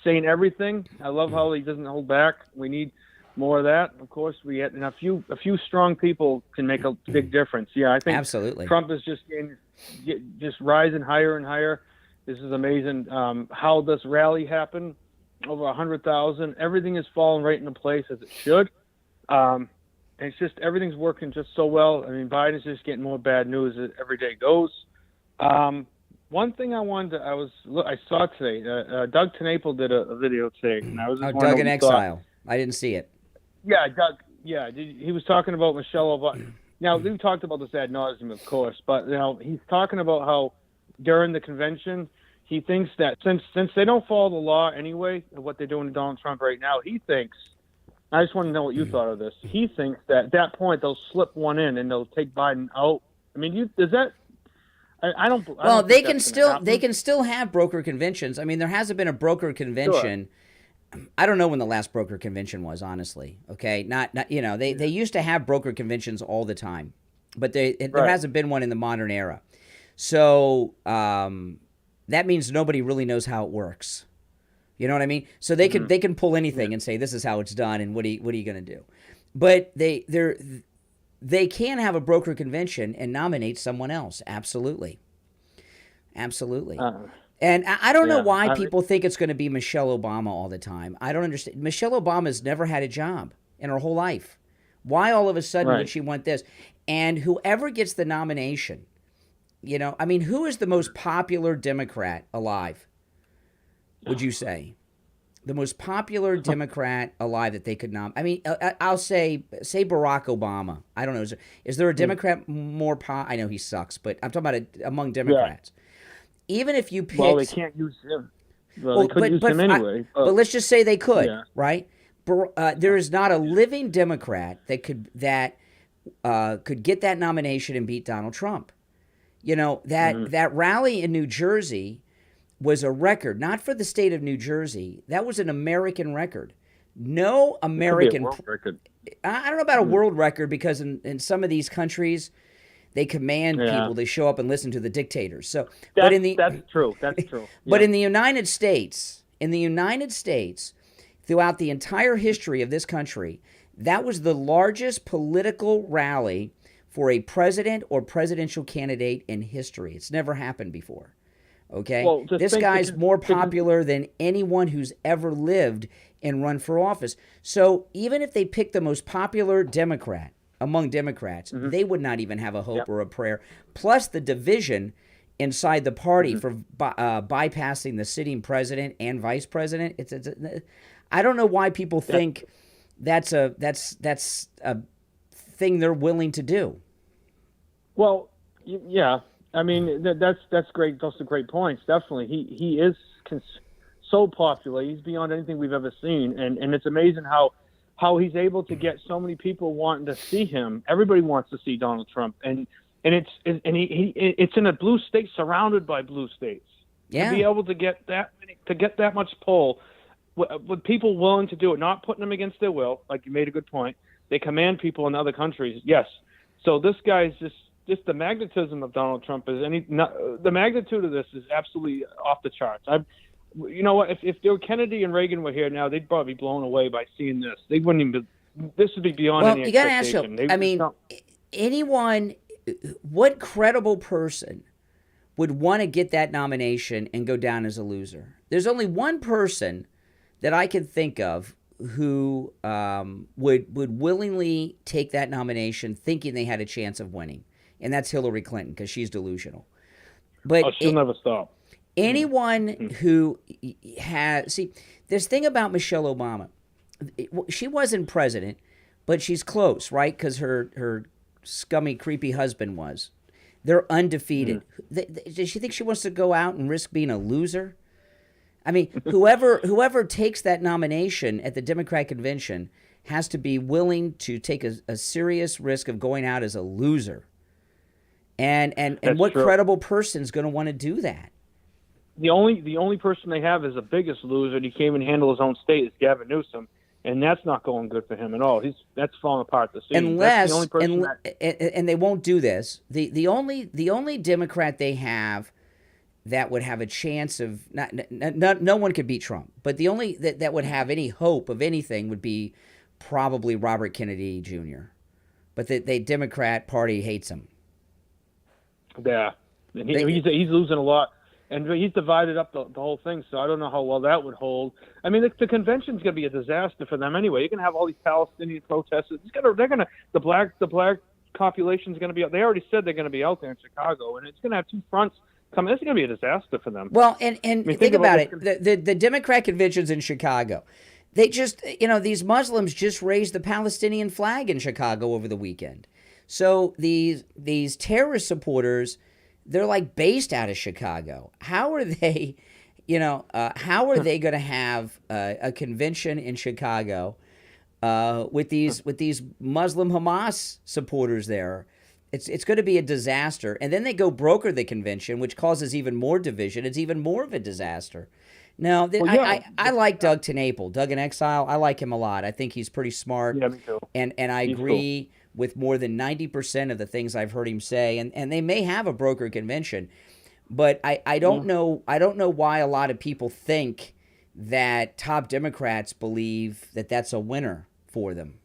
saying everything. I love how he doesn't hold back. We need more of that. Of course, we had, and a few strong people can make a big difference. Yeah, I think absolutely. Trump is just rising higher and higher. This is amazing. How this rally happened, over 100,000. Everything is falling right into place as it should. And it's just everything's working just so well. I mean, Biden's just getting more bad news as every day goes. One thing I saw today. Doug TenNapel did a video today, and I was just Doug in Exile. I didn't see it. Yeah, Doug. Yeah, he was talking about Michelle Obama. Now we've talked about this ad nauseum, of course, but you know he's talking about how during the convention he thinks that since they don't follow the law anyway of what they're doing to Donald Trump right now, he thinks. I just want to know what you thought of this. He thinks that at that point they'll slip one in and they'll take Biden out. I mean, does that? I don't. Well, they can still have broker conventions. I mean, there hasn't been a broker convention I don't know when the last broker convention was, honestly. Okay, not they used to have broker conventions all the time, but there hasn't been one in the modern era. So that means nobody really knows how it works. You know what I mean? So they can pull anything and say this is how it's done, and what are you going to do? But they can have a broker convention and nominate someone else. Absolutely. And I don't know why people think it's going to be Michelle Obama all the time. I don't understand. Michelle Obama's never had a job in her whole life. Why all of a sudden would she want this? And whoever gets the nomination, who is the most popular Democrat alive, would you say? The most popular Democrat alive that they could nominate. I'll say Barack Obama. I don't know. Is there a Democrat more I know he sucks, but I'm talking about among Democrats. Yeah. Even if you picked... Well, they can't use him. Well, they couldn't use him anyway. But let's just say they could, right? There is not a living Democrat that could get that nomination and beat Donald Trump. That rally in New Jersey was a record, not for the state of New Jersey. That was an American record. No American... World record. I don't know about a world record, because in some of these countries... They command people to show up and listen to the dictators. So, that's true. That's true. But in the United States, throughout the entire history of this country, that was the largest political rally for a president or presidential candidate in history. It's never happened before. Okay? Well, this guy's more popular than anyone who's ever lived and run for office. So even if they pick the most popular Democrat among Democrats, they would not even have a hope or a prayer. Plus the division inside the party for bypassing the sitting president and vice president. I don't know why people think that's a thing they're willing to do. Well, yeah, that's great. Those are great points. Definitely, he is so popular. He's beyond anything we've ever seen, and it's amazing how he's able to get so many people wanting to see him. Everybody wants to see Donald Trump, and it's in a blue state surrounded by blue states. Yeah. To be able to get that much pull, with people willing to do it, not putting them against their will, like you made a good point. They command people in other countries. Yes. So this guy's just the magnetism of Donald Trump the magnitude of this is absolutely off the charts. You know what? If Kennedy and Reagan were here now, they'd probably be blown away by seeing this. They wouldn't even. This would be beyond any expectation. You got to ask. Anyone, what credible person would want to get that nomination and go down as a loser? There's only one person that I can think of who would willingly take that nomination, thinking they had a chance of winning, and that's Hillary Clinton, because she's delusional. But she'll never stop. Anyone who this thing about Michelle Obama, she wasn't president, but she's close, right? Because her scummy, creepy husband was. They're undefeated. Does she think she wants to go out and risk being a loser? Whoever takes that nomination at the Democrat convention has to be willing to take a serious risk of going out as a loser. And what credible person's going to want to do that? The only person they have is the biggest loser, and he can't even handle his own state, is Gavin Newsom, and that's not going good for him at all. That's falling apart the season. Unless, and they won't do this. The only Democrat they have that would have a chance of no one could beat Trump, but the only that would have any hope of anything would be probably Robert Kennedy Jr. But the Democrat Party hates him. Yeah, and he's losing a lot. And he's divided up the whole thing, so I don't know how well that would hold. The convention's going to be a disaster for them anyway. You're going to have all these Palestinian protesters. The black population's going to be out. They already said they're going to be out there in Chicago, and it's going to have two fronts coming. It's going to be a disaster for them. Well, and think about it. The Democrat convention's in Chicago. They just, these Muslims just raised the Palestinian flag in Chicago over the weekend. So these terrorist supporters, they're like based out of Chicago. How are they, how are they going to have a convention in Chicago with these Muslim Hamas supporters there? It's going to be a disaster. And then they go broker the convention, which causes even more division. It's even more of a disaster. Now, I like Doug TenNapel. Doug in Exile, I like him a lot. I think he's pretty smart. Yeah, me too. And I agree with more than 90% of the things I've heard him say. And they may have a broker convention. But I don't know why a lot of people think that top Democrats believe that that's a winner for them.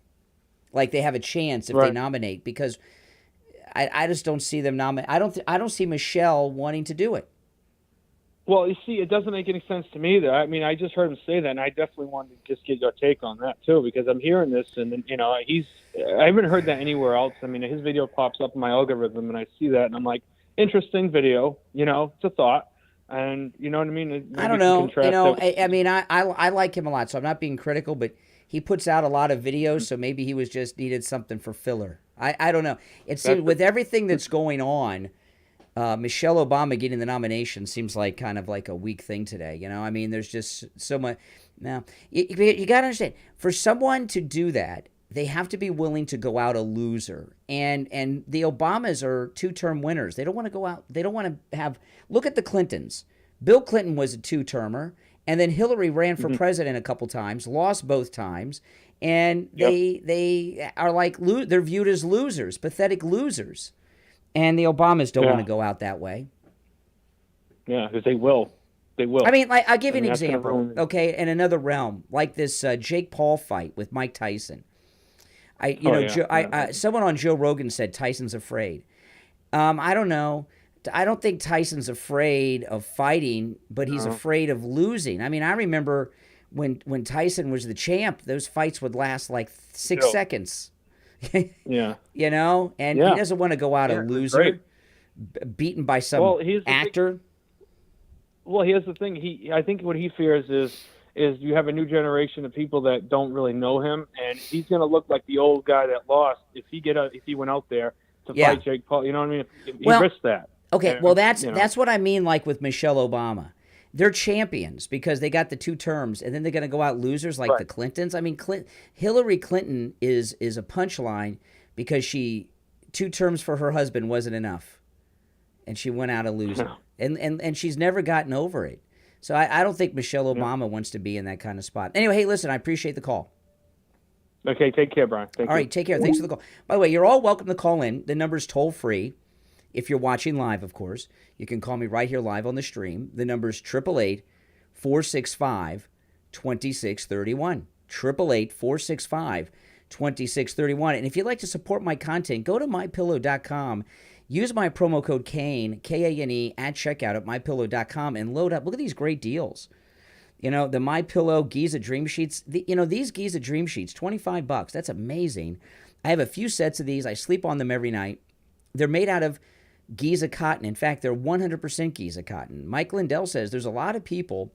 Like they have a chance if they nominate, because I just don't see them nominate. I don't see Michelle wanting to do it. Well, you see, it doesn't make any sense to me, though. I mean, I just heard him say that, and I definitely wanted to just get your take on that, too, because I'm hearing this, and, I haven't heard that anywhere else. I mean, his video pops up in my algorithm, and I see that, and I'm like, interesting video, it's a thought, and you know what I mean? Maybe I don't know. I like him a lot, so I'm not being critical, but he puts out a lot of videos, so maybe he was just needed something for filler. I don't know. It seems with everything that's going on, Michelle Obama getting the nomination seems like kind of like a weak thing today. I mean, there's just so much. Now, you got to understand, for someone to do that, they have to be willing to go out a loser. And the Obamas are two-term winners. They don't want to go out. They don't want to have. Look at the Clintons. Bill Clinton was a two-termer, and then Hillary ran for president a couple times, lost both times, and they are like they're viewed as losers, pathetic losers. And the Obamas don't want to go out that way. Yeah, because they will. They will. I mean, I'll give you an example, okay, in another realm, like this Jake Paul fight with Mike Tyson. Someone on Joe Rogan said Tyson's afraid. I don't know. I don't think Tyson's afraid of fighting, but he's afraid of losing. I mean, I remember when Tyson was the champ, those fights would last like 6 seconds. Yeah. And he doesn't want to go out a loser, beaten by some actor. Well, here's the thing. I think what he fears is you have a new generation of people that don't really know him, and he's going to look like the old guy that lost if he went out there to fight Jake Paul. You know what I mean? He risks that. Okay, well, that's what I mean, like with Michelle Obama. They're champions because they got the 2 terms, and then they're going to go out losers like the Clintons. I mean, Hillary Clinton is a punchline because 2 terms for her husband wasn't enough, and she went out a loser. And she's never gotten over it. So I don't think Michelle Obama wants to be in that kind of spot. Anyway, hey, listen, I appreciate the call. Okay, take care, Brian. All right, take care. Thanks for the call. By the way, you're all welcome to call in. The number's toll-free. If you're watching live, of course, you can call me right here live on the stream. The number's 888-465-2631. 888-465-2631. And if you'd like to support my content, go to MyPillow.com. Use my promo code Kane, Kane, at checkout at MyPillow.com and load up. Look at these great deals. The MyPillow Giza Dream Sheets. These Giza Dream Sheets, $25. That's amazing. I have a few sets of these. I sleep on them every night. They're made out of Giza cotton. In fact, they're 100% Giza cotton. Mike Lindell says there's a lot of people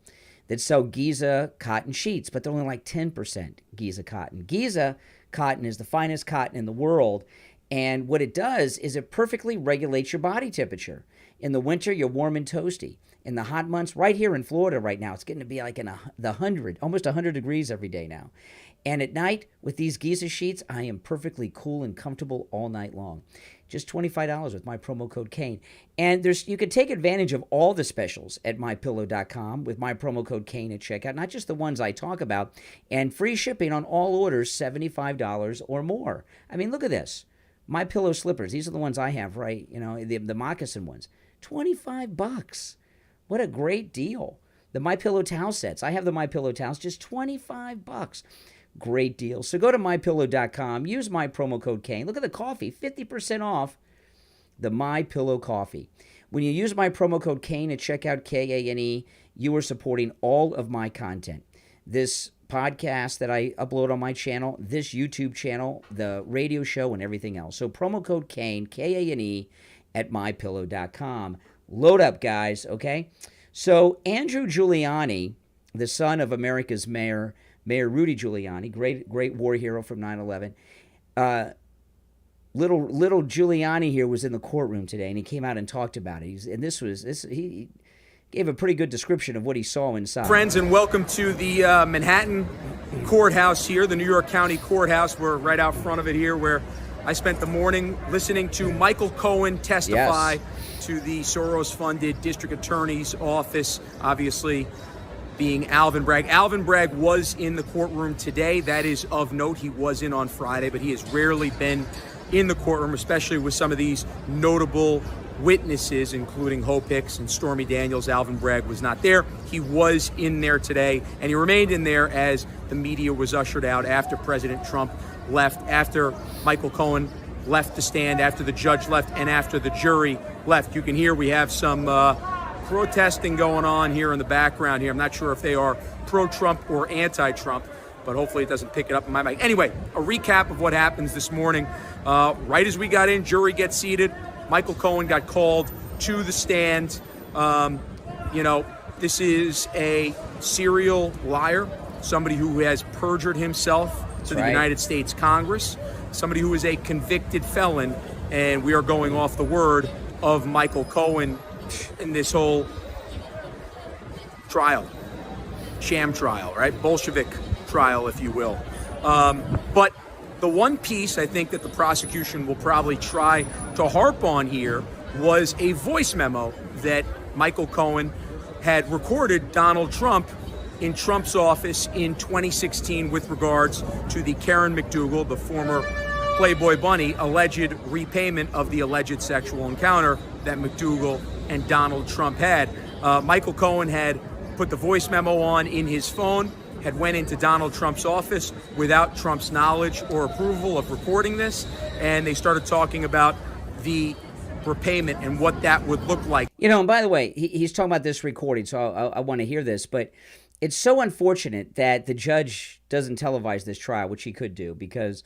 that sell Giza cotton sheets, but they're only like 10% Giza cotton. Giza cotton is the finest cotton in the world, and what it does is it perfectly regulates your body temperature. In the winter, you're warm and toasty. In the hot months, right here in Florida right now, it's getting to be like in the 100, almost 100 degrees every day now. And at night, with these Giza sheets, I am perfectly cool and comfortable all night long. Just $25 with my promo code Kane. And you can take advantage of all the specials at MyPillow.com with my promo code Kane at checkout, not just the ones I talk about, and free shipping on all orders $75 or more. I mean, look at this. MyPillow slippers. These are the ones I have, right? The moccasin ones. $25. What a great deal. The MyPillow towel sets. I have the MyPillow towels, just $25. Great deal. So go to MyPillow.com. Use my promo code Kane. Look at the coffee. 50% off the MyPillow coffee. When you use my promo code Kane at checkout, Kane, you are supporting all of my content. This podcast that I upload on my channel, this YouTube channel, the radio show, and everything else. So promo code Kane, Kane, at MyPillow.com. Load up, guys, okay? So Andrew Giuliani, the son of America's Mayor Rudy Giuliani, great war hero from 9/11. Little Giuliani here was in the courtroom today, and he came out and talked about it. He gave a pretty good description of what he saw inside. Friends, and welcome to the Manhattan courthouse here, the New York County courthouse. We're right out front of it here, where I spent the morning listening to Michael Cohen testify to the Soros-funded district attorney's office, obviously being Alvin Bragg. Alvin Bragg was in the courtroom today. That is of note. He was in on Friday, but he has rarely been in the courtroom, especially with some of these notable witnesses, including Hope Hicks and Stormy Daniels. Alvin Bragg was not there. He was in there today, and he remained in there as the media was ushered out after President Trump left, after Michael Cohen left the stand, after the judge left, and after the jury left. You can hear we have some protesting going on here in the background here. I'm not sure if they are pro-Trump or anti-Trump, but hopefully it doesn't pick it up in my mic. Anyway, a recap of what happens this morning. Right as we got in, jury gets seated. Michael Cohen got called to the stand. This is a serial liar, somebody who has perjured himself to the United States Congress, somebody who is a convicted felon, and we are going off the word of Michael Cohen in this whole trial, sham trial, right? Bolshevik trial, if you will. But the one piece I think that the prosecution will probably try to harp on here was a voice memo that Michael Cohen had recorded Donald Trump in Trump's office in 2016 with regards to the Karen McDougal, the former Playboy Bunny, alleged repayment of the alleged sexual encounter that McDougal and Donald Trump had. Michael Cohen had put the voice memo on in his phone, had went into Donald Trump's office without Trump's knowledge or approval of recording this, and they started talking about the repayment and what that would look like. And by the way, he's talking about this recording, so I want to hear this, but it's so unfortunate that the judge doesn't televise this trial, which he could do, because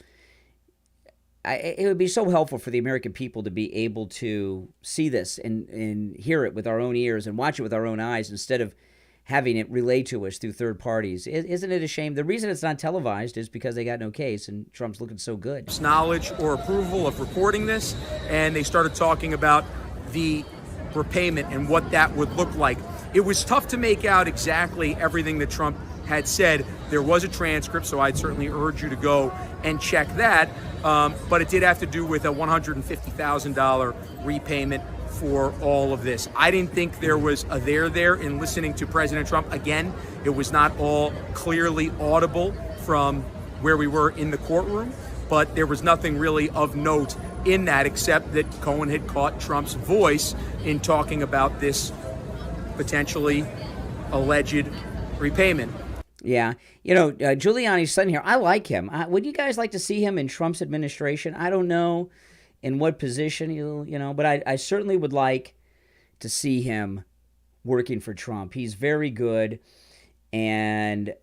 it would be so helpful for the American people to be able to see this and hear it with our own ears and watch it with our own eyes instead of having it relayed to us through third parties. Isn't it a shame? The reason it's not televised is because they got no case and Trump's looking so good. Knowledge or approval of recording this, and they started talking about the repayment and what that would look like. It was tough to make out exactly everything that Trump had said. There was a transcript, so I'd certainly urge you to go and check that. But it did have to do with a $150,000 repayment for all of this. I didn't think there was a there in listening to President Trump. Again, it was not all clearly audible from where we were in the courtroom, but there was nothing really of note in that except that Cohen had caught Trump's voice in talking about this potentially alleged repayment. Yeah. Giuliani's son here, I like him. Would you guys like to see him in Trump's administration? I don't know in what position, but I certainly would like to see him working for Trump. He's very good and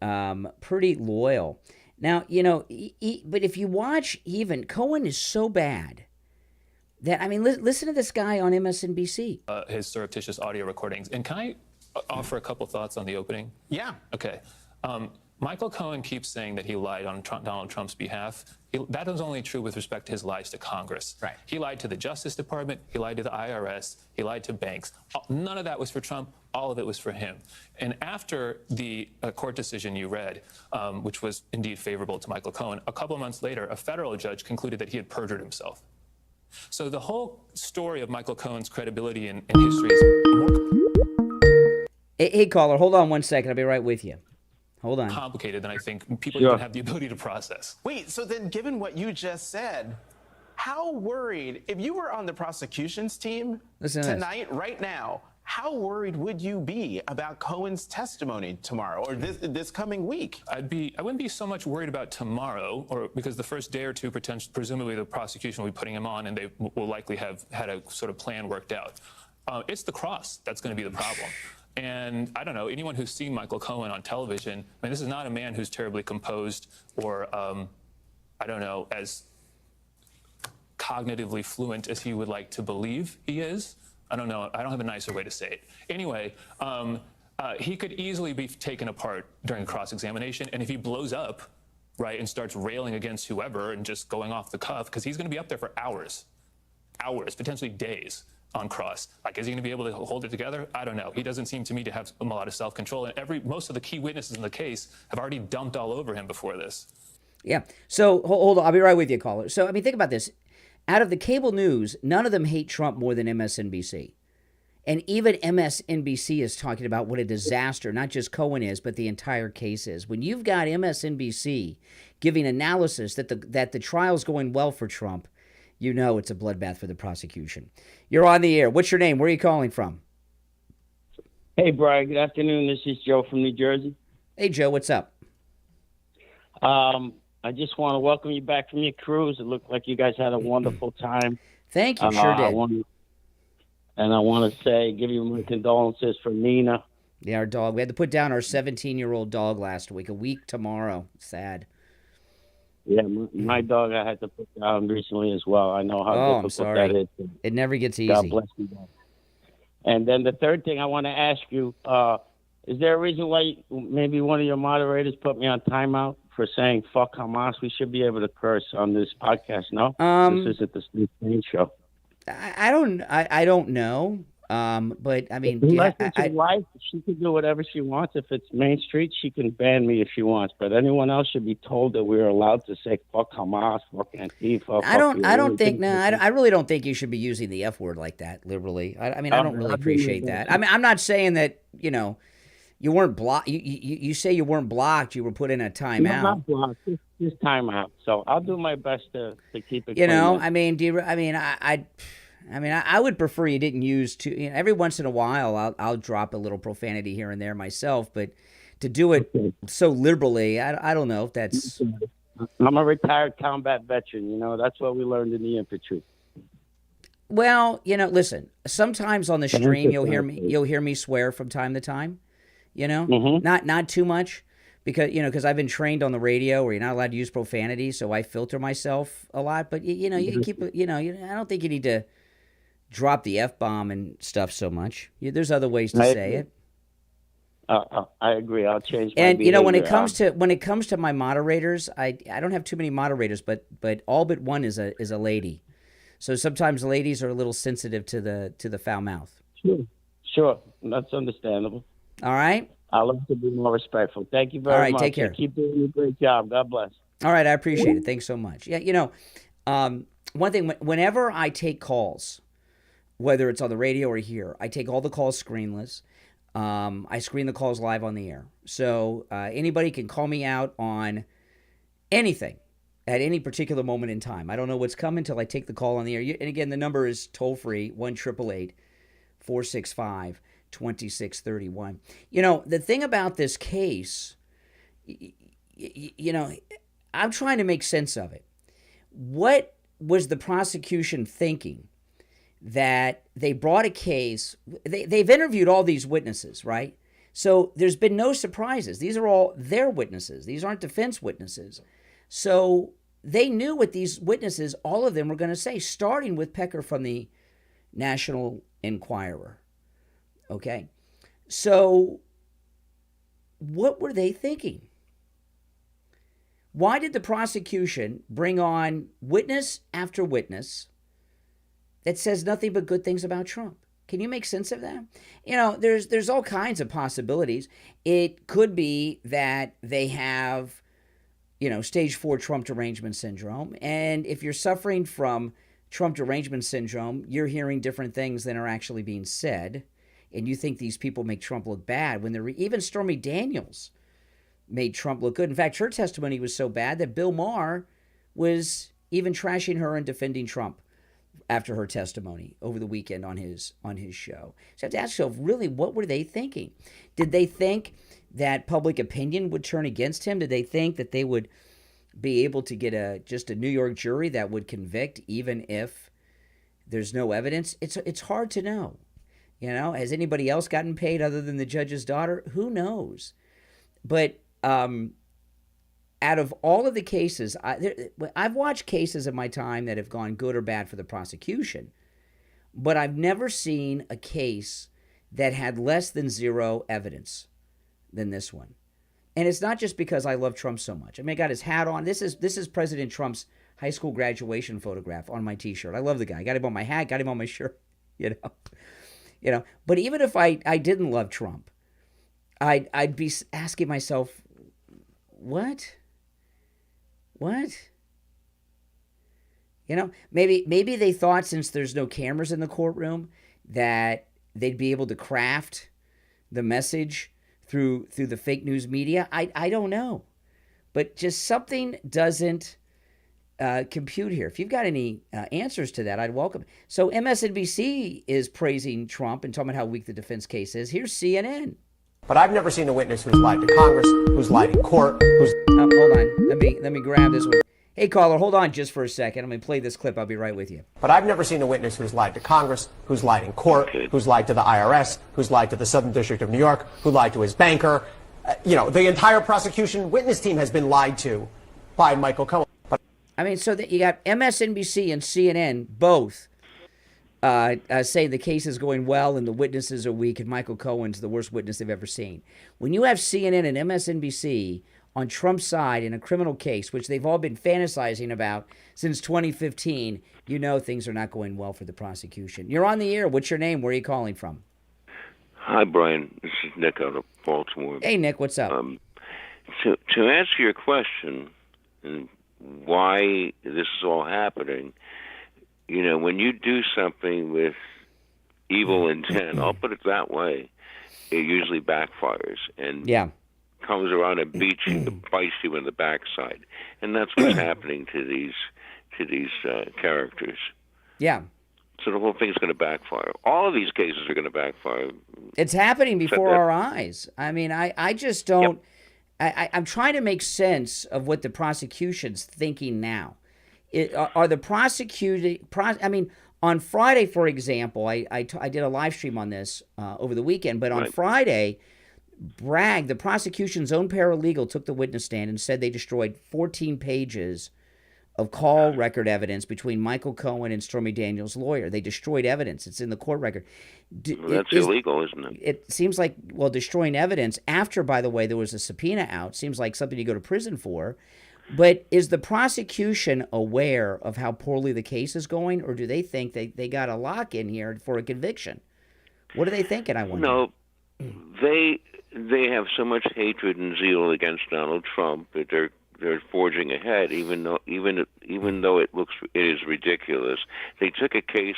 pretty loyal. Now, but if you watch, even Cohen is so bad that, listen to this guy on MSNBC. His surreptitious audio recordings. And can I offer a couple thoughts on the opening? Yeah. Okay. Michael Cohen keeps saying that he lied on Donald Trump's behalf. That is only true with respect to his lies to Congress. Right. He lied to the Justice Department. He lied to the IRS. He lied to banks. None of that was for Trump. All of it was for him. And after the court decision you read, which was indeed favorable to Michael Cohen, a couple of months later, a federal judge concluded that he had perjured himself. So the whole story of Michael Cohen's credibility in history is more... Hey, caller, hold on one second. I'll be right with you. Hold on. Complicated than I think people even have the ability to process. Wait, so then given what you just said, how worried, if you were on the prosecution's team tonight, right now, how worried would you be about Cohen's testimony tomorrow or this coming week? I wouldn't be so much worried about tomorrow, or because the first day or two, presumably the prosecution will be putting him on and they will likely have had a sort of plan worked out. It's the cross that's going to be the problem. And I don't know, anyone who's seen Michael Cohen on television, this is not a man who's terribly composed or, I don't know, as cognitively fluent as he would like to believe he is. I don't know. I don't have a nicer way to say it. Anyway, he could easily be taken apart during a cross-examination. And if he blows up, right, and starts railing against whoever and just going off the cuff, because he's going to be up there for hours, potentially days. On cross. Is he going to be able to hold it together? I don't know. He doesn't seem to me to have a lot of self-control. And most of the key witnesses in the case have already dumped all over him before this. Yeah. So hold on. I'll be right with you, caller. So, think about this. Out of the cable news, none of them hate Trump more than MSNBC. And even MSNBC is talking about what a disaster, not just Cohen is, but the entire case is. When you've got MSNBC giving analysis that the trial's going well for Trump, you know it's a bloodbath for the prosecution. You're on the air. What's your name? Where are you calling from? Hey, Brian. Good afternoon. This is Joe from New Jersey. Hey, Joe. What's up? I just want to welcome you back from your cruise. It looked like you guys had a wonderful time. Thank you. Sure did. I want to say, give you my condolences for Nina. Yeah, our dog. We had to put down our 17-year-old dog last week. A week tomorrow. Sad. Yeah, my dog I had to put down recently as well. I know how difficult that is. It never gets easy. God bless you. And then the third thing I want to ask you, is there a reason why maybe one of your moderators put me on timeout for saying fuck Hamas? We should be able to curse on this podcast, no? This isn't the Steve Kane show. I don't know. But I mean, your wife, she can do whatever she wants. If it's Main Street, she can ban me if she wants. But anyone else should be told that we're allowed to say "fuck Hamas," "fuck Antifa." I really don't think you should be using the F word like that liberally. I mean, I don't really appreciate that. I mean, I'm not saying that you weren't blocked. You say you weren't blocked. You were put in a timeout. No, not blocked. Just timeout. So I'll do my best to keep it. Clean. I mean, I would prefer you didn't use every once in a while, I'll drop a little profanity here and there myself, but to do it so liberally, I don't know if that's. I'm a retired combat veteran. That's what we learned in the infantry. Well, listen. Sometimes on the stream, you'll hear me swear from time to time. Not too much, because I've been trained on the radio where you're not allowed to use profanity, so I filter myself a lot. But you can keep it. I don't think you need to drop the F-bomb and stuff so much. There's other ways to say it. I agree. I'll change my And behavior. when it comes to my moderators, I don't have too many moderators, but all but one is a lady. So sometimes ladies are a little sensitive to the foul mouth. Sure. That's understandable. All right. I'll have to be more respectful. Thank you very much. All right, take care. Keep doing a great job. God bless. All right, I appreciate it. Thanks so much. Yeah, one thing, whenever I take calls, whether it's on the radio or here, I take all the calls screenless. I screen the calls live on the air. So anybody can call me out on anything at any particular moment in time. I don't know what's coming until I take the call on the air. And again, the number is toll-free, 1-888-465-2631. The thing about this case, I'm trying to make sense of it. What was the prosecution thinking that they brought a case? They've interviewed all these witnesses, right? So there's been no surprises. These are all their witnesses. These aren't defense witnesses. So they knew what these witnesses, all of them, were going to say, starting with Pecker from the National Enquirer. Okay? So what were they thinking? Why did the prosecution bring on witness after witness that says nothing but good things about Trump? Can you make sense of that? There's all kinds of possibilities. It could be that they have, stage 4 Trump derangement syndrome. And if you're suffering from Trump derangement syndrome, you're hearing different things than are actually being said. And you think these people make Trump look bad when they're even Stormy Daniels made Trump look good. In fact, her testimony was so bad that Bill Maher was even trashing her and defending Trump after her testimony over the weekend on his show. So you have to ask yourself, really, what were they thinking? Did they think that public opinion would turn against him? Did they think that they would be able to get just a New York jury that would convict even if there's no evidence? It's hard to know. Has anybody else gotten paid other than the judge's daughter? Who knows? But out of all of the cases, I've watched cases in my time that have gone good or bad for the prosecution, but I've never seen a case that had less than zero evidence than this one. And it's not just because I love Trump so much. I mean, I got his hat on. This is President Trump's high school graduation photograph on my T-shirt. I love the guy. I got him on my hat, got him on my shirt, But even if I didn't love Trump, I'd be asking myself, what? You know, maybe they thought since there's no cameras in the courtroom that they'd be able to craft the message through the fake news media. I don't know. But just something doesn't compute here. If you've got any answers to that, I'd welcome it. So MSNBC is praising Trump and talking about how weak the defense case is. Here's CNN. But I've never seen a witness who's lied to Congress, who's lied in court, who's... hold on. Let me grab this one. Hey, caller, hold on just for a second. I'm going to play this clip. I'll be right with you. But I've never seen a witness who's lied to Congress, who's lied in court, who's lied to the IRS, who's lied to the Southern District of New York, who lied to his banker. The entire prosecution witness team has been lied to by Michael Cohen. I mean, so that you got MSNBC and CNN both saying the case is going well and the witnesses are weak and Michael Cohen's the worst witness they've ever seen. When you have CNN and MSNBC on Trump's side in a criminal case, which they've all been fantasizing about since 2015, you know things are not going well for the prosecution. You're on the air. What's your name? Where are you calling from? Hi, Brian. This is Nick out of Baltimore. Hey, Nick. What's up? To answer your question and why this is all happening, when you do something with evil intent, I'll put it that way, it usually backfires. And comes around and beats you, bites you in the backside, and that's what's happening to these characters. Yeah. So the whole thing's going to backfire. All of these cases are going to backfire. It's happening before our eyes. I mean, I just don't. Yep. I'm trying to make sense of what the prosecution's thinking now. Are the prosecuting? I mean, on Friday, for example, I did a live stream on this over the weekend, but on Friday, Bragg, the prosecution's own paralegal, took the witness stand and said they destroyed 14 pages of call record evidence between Michael Cohen and Stormy Daniels' lawyer. They destroyed evidence. It's in the court record. That's illegal, isn't it? It seems like, destroying evidence after, by the way, there was a subpoena out, seems like something you go to prison for. But is the prosecution aware of how poorly the case is going, or do they think they got a lock in here for a conviction? What are they thinking, I wonder? No, they have so much hatred and zeal against Donald Trump that they're forging ahead, even though it is ridiculous. They took a case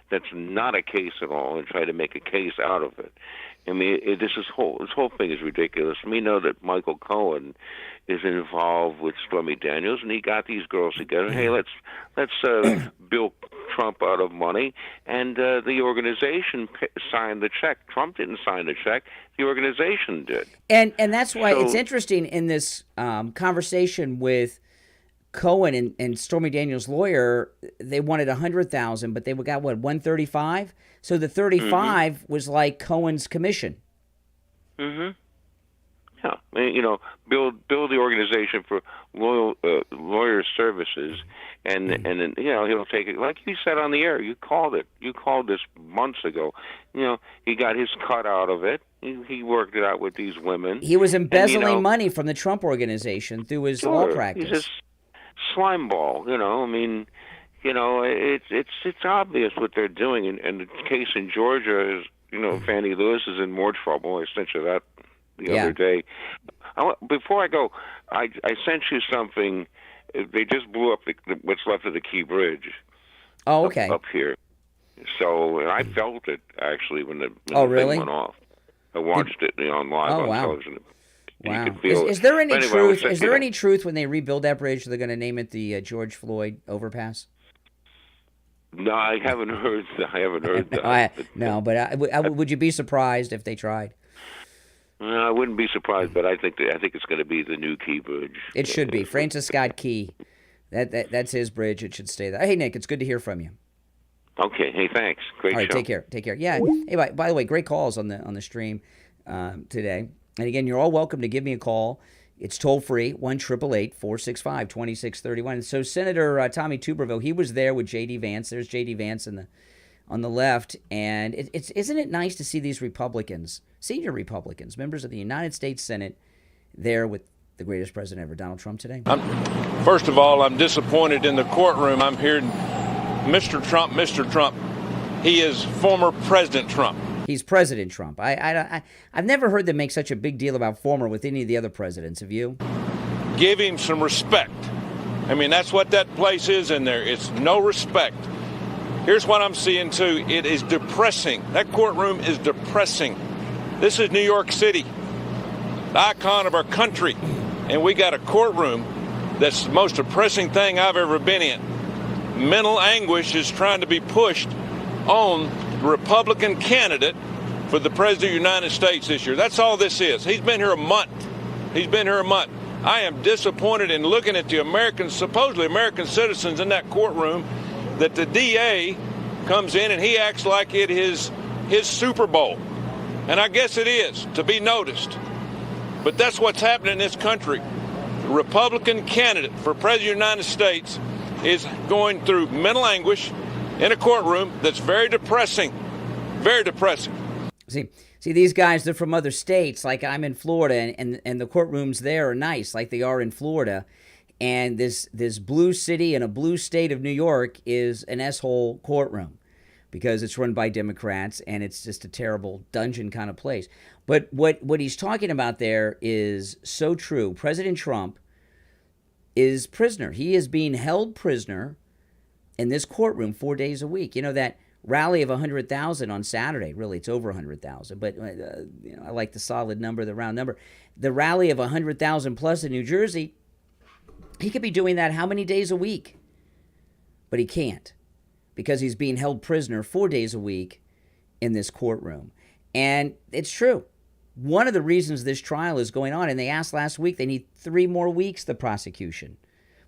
that's not a case at all and tried to make a case out of it. I mean, this whole thing is ridiculous. We know that Michael Cohen is involved with Stormy Daniels, and he got these girls together. Hey, let's bill Trump out of money, and the organization signed the check. Trump didn't sign the check; the organization did. And that's why it's interesting in this conversation with Cohen and Stormy Daniels' lawyer. They wanted $100,000, but they got $135,000. So the 35 was like Cohen's commission. Mm-hmm. Yeah, I mean, build the organization for lawyer services, and then he'll take it like you said on the air. You called it. You called this months ago. He got his cut out of it. He worked it out with these women. He was embezzling money from the Trump organization through his law practice. He's a slime ball. I mean, it's obvious what they're doing, and the case in Georgia is, Fannie Lewis is in more trouble. I sent you that the other day. Before I go, I sent you something. They just blew up what's left of the Key Bridge. Oh, okay. Up here. So I felt it actually when the really? thing went off. I watched it on live on television. Wow. You could feel is there any anyway, truth? Is there any truth when they rebuild that bridge? They're going to name it the George Floyd overpass? No, I haven't heard that. No, but would you be surprised if they tried? No, I wouldn't be surprised, but I think it's going to be the new Key Bridge. It should be Francis Scott Key. That's his bridge. It should stay there. Hey, Nick, it's good to hear from you. Okay. Hey, thanks. Great show. All right, take care. Yeah. Hey, by the way, great calls on the stream today. And again, you're all welcome to give me a call. It's toll free, 1-888-465-2631. So Senator Tommy Tuberville, he was there with J.D. Vance. There's J.D. Vance on the left, and isn't it nice to see these Republicans, senior Republicans, members of the United States Senate, there with the greatest president ever, Donald Trump, today? First of all, I'm disappointed in the courtroom. I'm hearing Mr. Trump, Mr. Trump. He is former President Trump. He's President Trump. I've never heard them make such a big deal about former with any of the other presidents. Have you? Give him some respect. I mean, that's what that place is in there. It's no respect. Here's what I'm seeing, too. It is depressing. That courtroom is depressing. This is New York City, the icon of our country. And we got a courtroom that's the most depressing thing I've ever been in. Mental anguish is trying to be pushed on the Republican candidate for the President of the United States this year. That's all this is. He's been here a month. He's been here a month. I am disappointed in looking at the supposedly American citizens in that courtroom, that the DA comes in and he acts like it is his Super Bowl. And I guess it is, to be noticed. But that's what's happening in this country. The Republican candidate for President of the United States is going through mental anguish in a courtroom that's very depressing. Very depressing. See, these guys, they're from other states. Like I'm in Florida, and the courtrooms there are nice, like they are in Florida. And this blue city and a blue state of New York is an S-hole courtroom because it's run by Democrats, and it's just a terrible dungeon kind of place. But what he's talking about there is so true. President Trump is prisoner. He is being held prisoner in this courtroom 4 days a week. You know, that rally of 100,000 on Saturday, really, it's over 100,000, but I like the solid number, the round number. The rally of 100,000 plus in New Jersey, he could be doing that how many days a week? But he can't because he's being held prisoner 4 days a week in this courtroom. And it's true. One of the reasons this trial is going on, and they asked last week, they need 3 more weeks, the prosecution.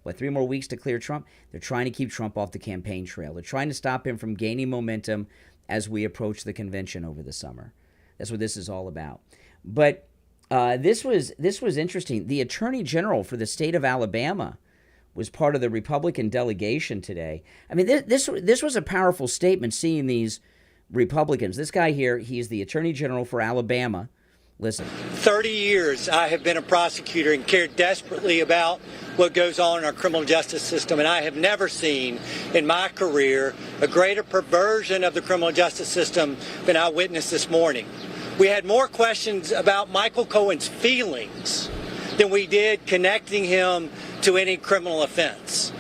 3 more weeks to clear Trump? They're trying to keep Trump off the campaign trail. They're trying to stop him from gaining momentum as we approach the convention over the summer. That's what this is all about. But this was interesting. The Attorney General for the state of Alabama was part of the Republican delegation today. I mean, this was a powerful statement, seeing these Republicans. This guy here, he's the Attorney General for Alabama. Listen. 30 years I have been a prosecutor and cared desperately about what goes on in our criminal justice system, and I have never seen in my career a greater perversion of the criminal justice system than I witnessed this morning. We had more questions about Michael Cohen's feelings than we did connecting him to any criminal offense.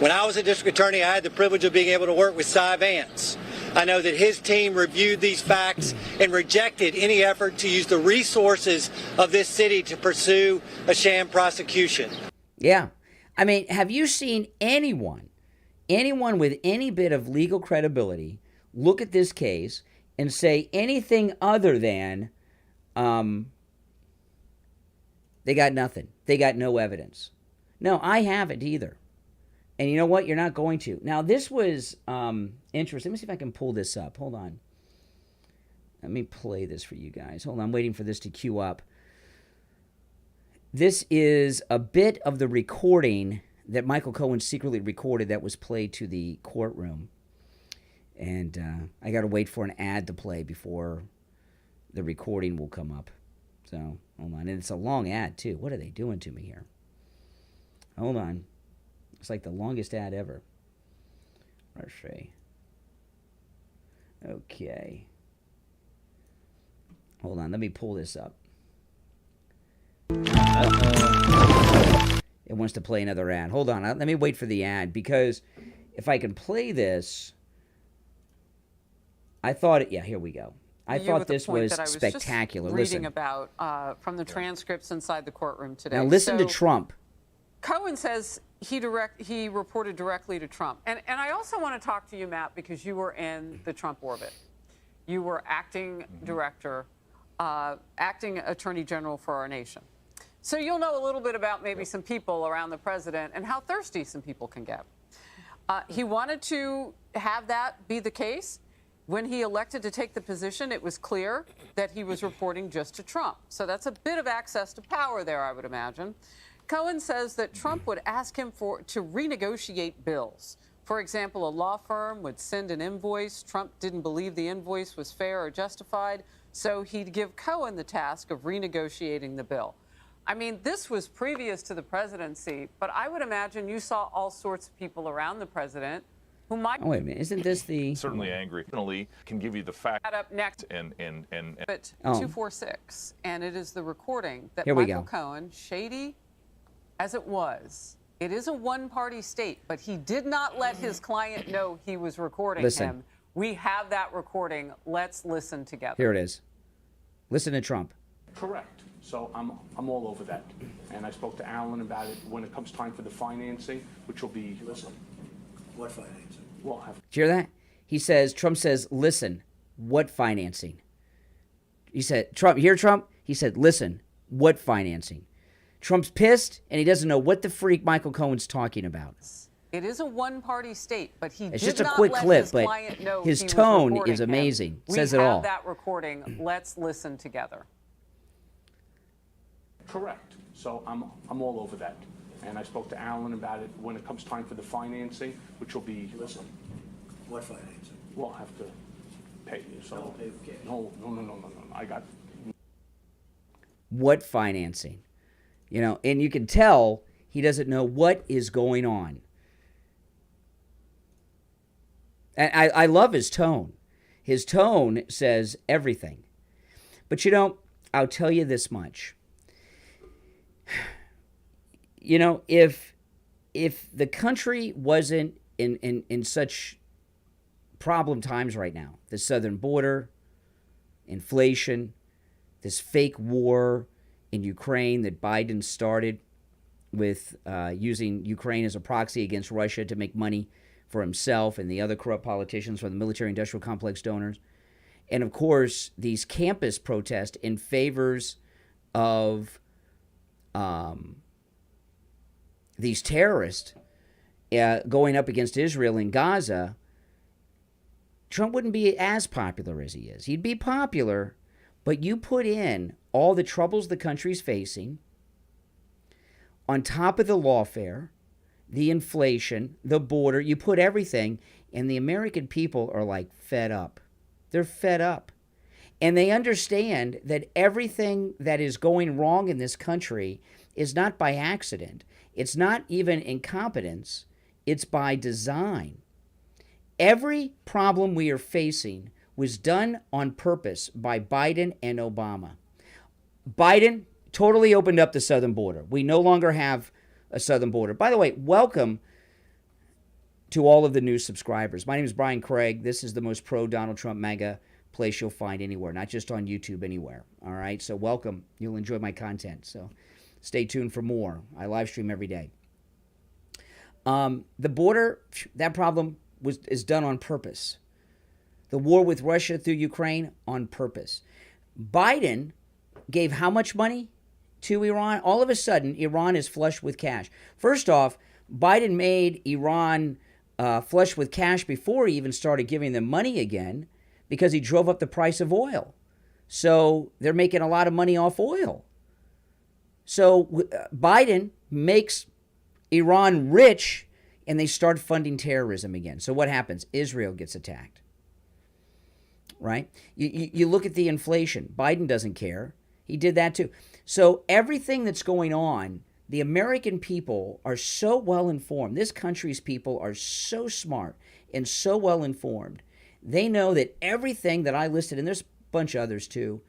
When I was a district attorney, I had the privilege of being able to work with Cy Vance. I know that his team reviewed these facts and rejected any effort to use the resources of this city to pursue a sham prosecution. Yeah. I mean, have you seen anyone with any bit of legal credibility look at this case and say anything other than they got nothing? They got no evidence. No, I haven't either. And you know what? You're not going to. Now, this was interesting. Let me see if I can pull this up. Hold on. Let me play this for you guys. Hold on. I'm waiting for this to queue up. This is a bit of the recording that Michael Cohen secretly recorded that was played to the courtroom. And I got to wait for an ad to play before the recording will come up. So, hold on. And it's a long ad, too. What are they doing to me here? Hold on. It's like the longest ad ever. Let's see. Okay. Hold on. Let me pull this up. It wants to play another ad. Hold on. Let me wait for the ad, because if I can play this, I thought yeah, here we go. I thought this was spectacular. Reading Listen. about from the transcripts inside the courtroom today. Now listen to Trump. Cohen says he reported directly to Trump. And I also want to talk to you, Matt, because you were in the Trump orbit. You were acting director, acting attorney general for our nation. So you'll know a little bit about maybe some people around the president and how thirsty some people can get. He wanted to have that be the case. When he elected to take the position, it was clear that he was reporting just to Trump. So that's a bit of access to power there, I would imagine. Cohen says that Trump would ask him to renegotiate bills. For example, a law firm would send an invoice. Trump didn't believe the invoice was fair or justified, so he'd give Cohen the task of renegotiating the bill. I mean, this was previous to the presidency, but I would imagine you saw all sorts of people around the president who might... Oh, wait a minute. Isn't this the... Certainly angry. Definitely can give you the fact... Up next. But 246, and it is the recording that Here we Michael go. Cohen, shady as it was, It is a one-party state, but he did not let his client know he was recording him. We have that recording. Let's listen together. Here it is. Listen to Trump. Correct. So I'm all over that. And I spoke to Alan about it when it comes time for the financing, which will be, listen. What financing? We'll have. Did you hear that? He says, Trump says, listen, what financing? He said, Trump, hear Trump? He said, listen, what financing? Trump's pissed, and he doesn't know what the freak Michael Cohen's talking about. It is a one-party state, but he It's did just a not quick let clip, his but client know his he was tone recording is him. amazing. Says we it have all. that recording. Let's listen together. Correct. So I'm all over that. And I spoke to Alan about it when it comes time for the financing, which will be, listen. What financing? We'll have to pay you. So Don't pay for cash. No. I got. What financing? You know, and you can tell he doesn't know what is going on. And I love his tone. His tone says everything. But, you know, I'll tell you this much. You know, if the country wasn't in such problem times right now, the southern border, inflation, this fake war in Ukraine that Biden started with using Ukraine as a proxy against Russia to make money for himself and the other corrupt politicians from the military-industrial complex donors. And, of course, these campus protests in favors of these terrorists going up against Israel in Gaza, Trump wouldn't be as popular as he is. He'd be popular, but you put in all the troubles the country's facing, on top of the lawfare, the inflation, the border, you put everything, and the American people are like fed up. They're fed up. And they understand that everything that is going wrong in this country is not by accident. It's not even incompetence. It's by design. Every problem we are facing was done on purpose by Biden and Obama. Biden totally opened up the southern border. We no longer have a southern border. By the way, welcome to all of the new subscribers. My name is Brian Craig. This is the most pro-Donald Trump MAGA place you'll find anywhere, not just on YouTube, anywhere. All right, so welcome. You'll enjoy my content, so stay tuned for more. I live stream every day. The border, that problem is done on purpose. The war with Russia through Ukraine, on purpose. Biden gave how much money to Iran? All of a sudden, Iran is flush with cash. First off, Biden made Iran flush with cash before he even started giving them money again, because he drove up the price of oil. So they're making a lot of money off oil. So Biden makes Iran rich, and they start funding terrorism again. So what happens? Israel gets attacked. Right? You look at the inflation. Biden doesn't care. He did that too. So everything that's going on, the American people are so well informed. This country's people are so smart and so well informed. They know that everything that I listed, and there's a bunch of others too.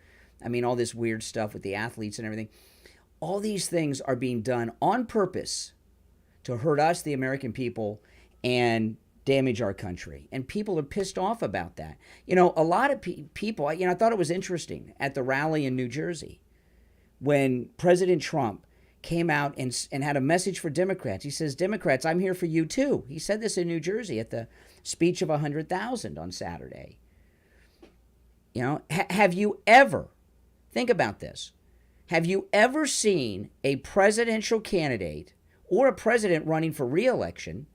I mean, all this weird stuff with the athletes and everything. All these things are being done on purpose to hurt us, the American people, and damage our country. And people are pissed off about that. You know, a lot of people, I thought it was interesting at the rally in New Jersey when President Trump came out and had a message for Democrats. He says, Democrats, I'm here for you too. He said this in New Jersey at the speech of 100,000 on Saturday. You know, have you ever, think about this, have you ever seen a presidential candidate or a president running for re-election,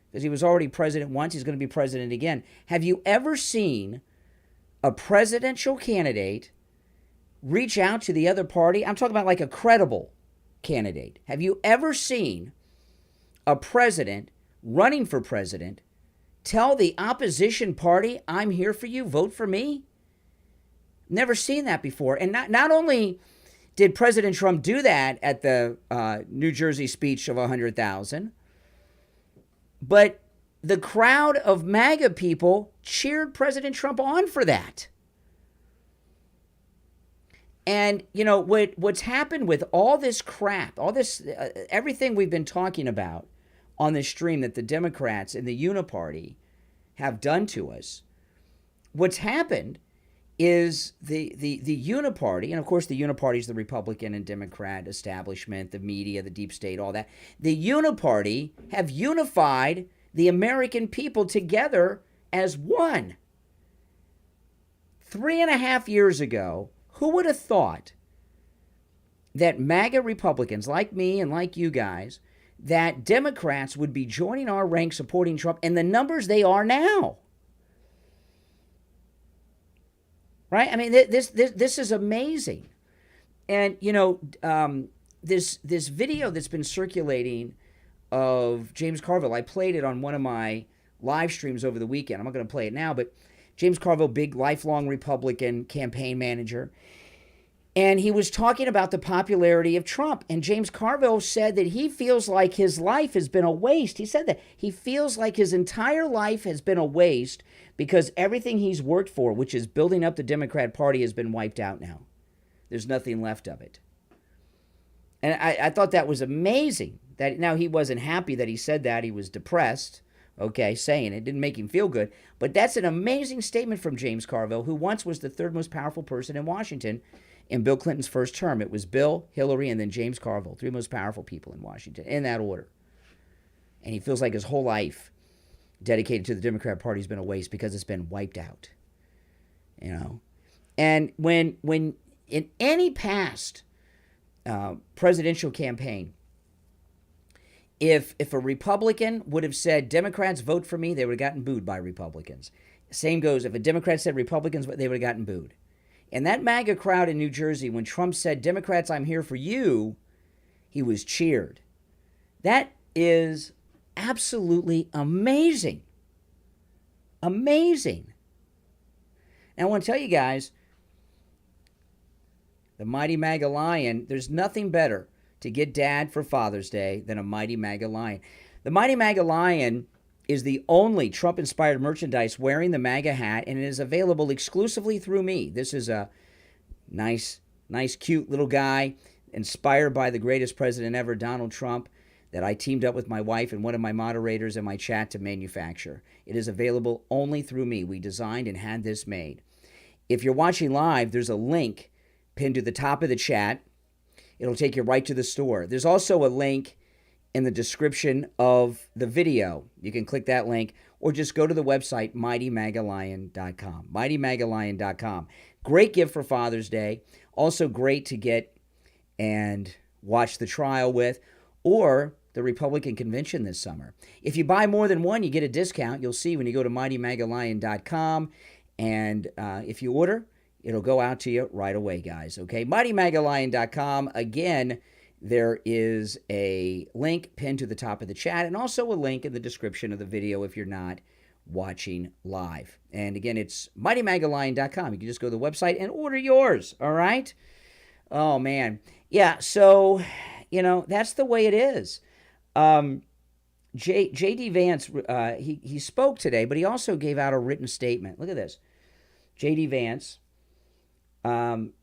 because he was already president once, he's going to be president again, have you ever seen a presidential candidate reach out to the other party? I'm talking about like a credible candidate. Have you ever seen a president running for president tell the opposition party, I'm here for you, vote for me? Never seen that before. And not only did President Trump do that at the New Jersey speech of 100,000, but the crowd of MAGA people cheered President Trump on for that. And, you know, what's happened with all this crap, all this, everything we've been talking about on this stream that the Democrats and the Uniparty have done to us, what's happened is the Uniparty, and of course the Uniparty is the Republican and Democrat establishment, the media, the deep state, all that. The Uniparty have unified the American people together as one. 3.5 years ago, who would have thought that MAGA Republicans like me and like you guys, that Democrats would be joining our ranks supporting Trump in the numbers they are now? Right? I mean, this is amazing. And, you know, this video that's been circulating of James Carville, I played it on one of my live streams over the weekend. I'm not going to play it now, but James Carville, big lifelong Republican campaign manager, and he was talking about the popularity of Trump. And James Carville said that he feels like his life has been a waste. He said that he feels like his entire life has been a waste because everything he's worked for, which is building up the Democrat Party, has been wiped out now. There's nothing left of it. And I thought that was amazing. That now, he wasn't happy that he said that. He was depressed, okay, saying it. Didn't make him feel good. But that's an amazing statement from James Carville, who once was the third most powerful person in Washington in Bill Clinton's first term. It was Bill, Hillary, and then James Carville, three most powerful people in Washington, in that order. And he feels like his whole life dedicated to the Democrat Party has been a waste because it's been wiped out. You know? And when in any past presidential campaign, if a Republican would have said, Democrats vote for me, they would have gotten booed by Republicans. Same goes, if a Democrat said Republicans, they would have gotten booed. And that MAGA crowd in New Jersey, when Trump said, Democrats, I'm here for you, he was cheered. That is absolutely amazing. Amazing. And I want to tell you guys, the mighty MAGA lion, there's nothing better to get dad for Father's Day than a mighty MAGA lion. The mighty MAGA lion is the only Trump-inspired merchandise wearing the MAGA hat, and it is available exclusively through me. This is a nice, cute little guy inspired by the greatest president ever, Donald Trump, that I teamed up with my wife and one of my moderators in my chat to manufacture. It is available only through me. We designed and had this made. If you're watching live, there's a link pinned to the top of the chat. It'll take you right to the store. There's also a link in the description of the video. You can click that link or just go to the website, mightymagalion.com. mightymagalion.com. Great gift for Father's Day. Also great to get and watch the trial with, or the Republican convention this summer. If you buy more than one, you get a discount. You'll see when you go to mightymagalion.com. And if you order, it'll go out to you right away, guys. Okay, mightymagalion.com. Again, there is a link pinned to the top of the chat and also a link in the description of the video if you're not watching live. And again, it's mightymagalion.com. You can just go to the website and order yours, all right? Oh, man. Yeah, so, you know, that's the way it is. J.D. Vance, he spoke today, but he also gave out a written statement. Look at this. J.D. Vance.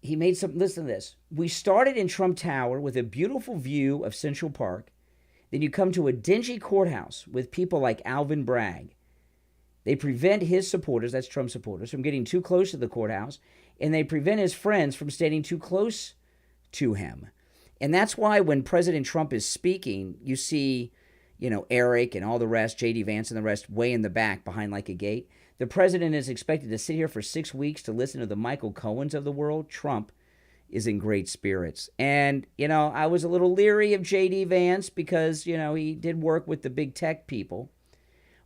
He made some, listen to this. We started in Trump Tower with a beautiful view of Central Park. Then you come to a dingy courthouse with people like Alvin Bragg. They prevent his supporters, that's Trump supporters, from getting too close to the courthouse, and they prevent his friends from standing too close to him. And that's why when President Trump is speaking, you see, you know, Eric and all the rest, J.D. Vance and the rest, way in the back behind like a gate. The president is expected to sit here for 6 weeks to listen to the Michael Cohens of the world. Trump is in great spirits. And, you know, I was a little leery of J.D. Vance because, you know, he did work with the big tech people.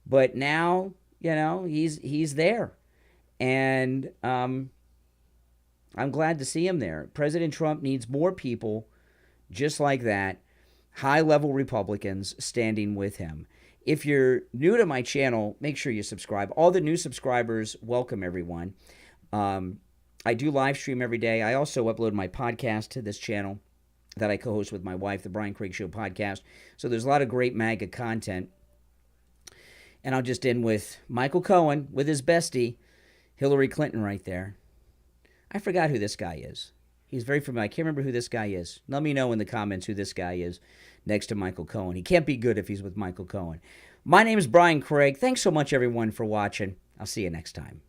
But now, you know, he's there. And I'm glad to see him there. President Trump needs more people just like that, high-level Republicans standing with him. If you're new to my channel, make sure you subscribe. All the new subscribers, welcome everyone. I do live stream every day. I also upload my podcast to this channel that I co-host with my wife, the Brian Craig Show podcast. So there's a lot of great MAGA content. And I'll just end with Michael Cohen with his bestie, Hillary Clinton right there. I forgot who this guy is. He's very familiar. I can't remember who this guy is. Let me know in the comments who this guy is next to Michael Cohen. He can't be good if he's with Michael Cohen. My name is Brian Craig. Thanks so much, everyone, for watching. I'll see you next time.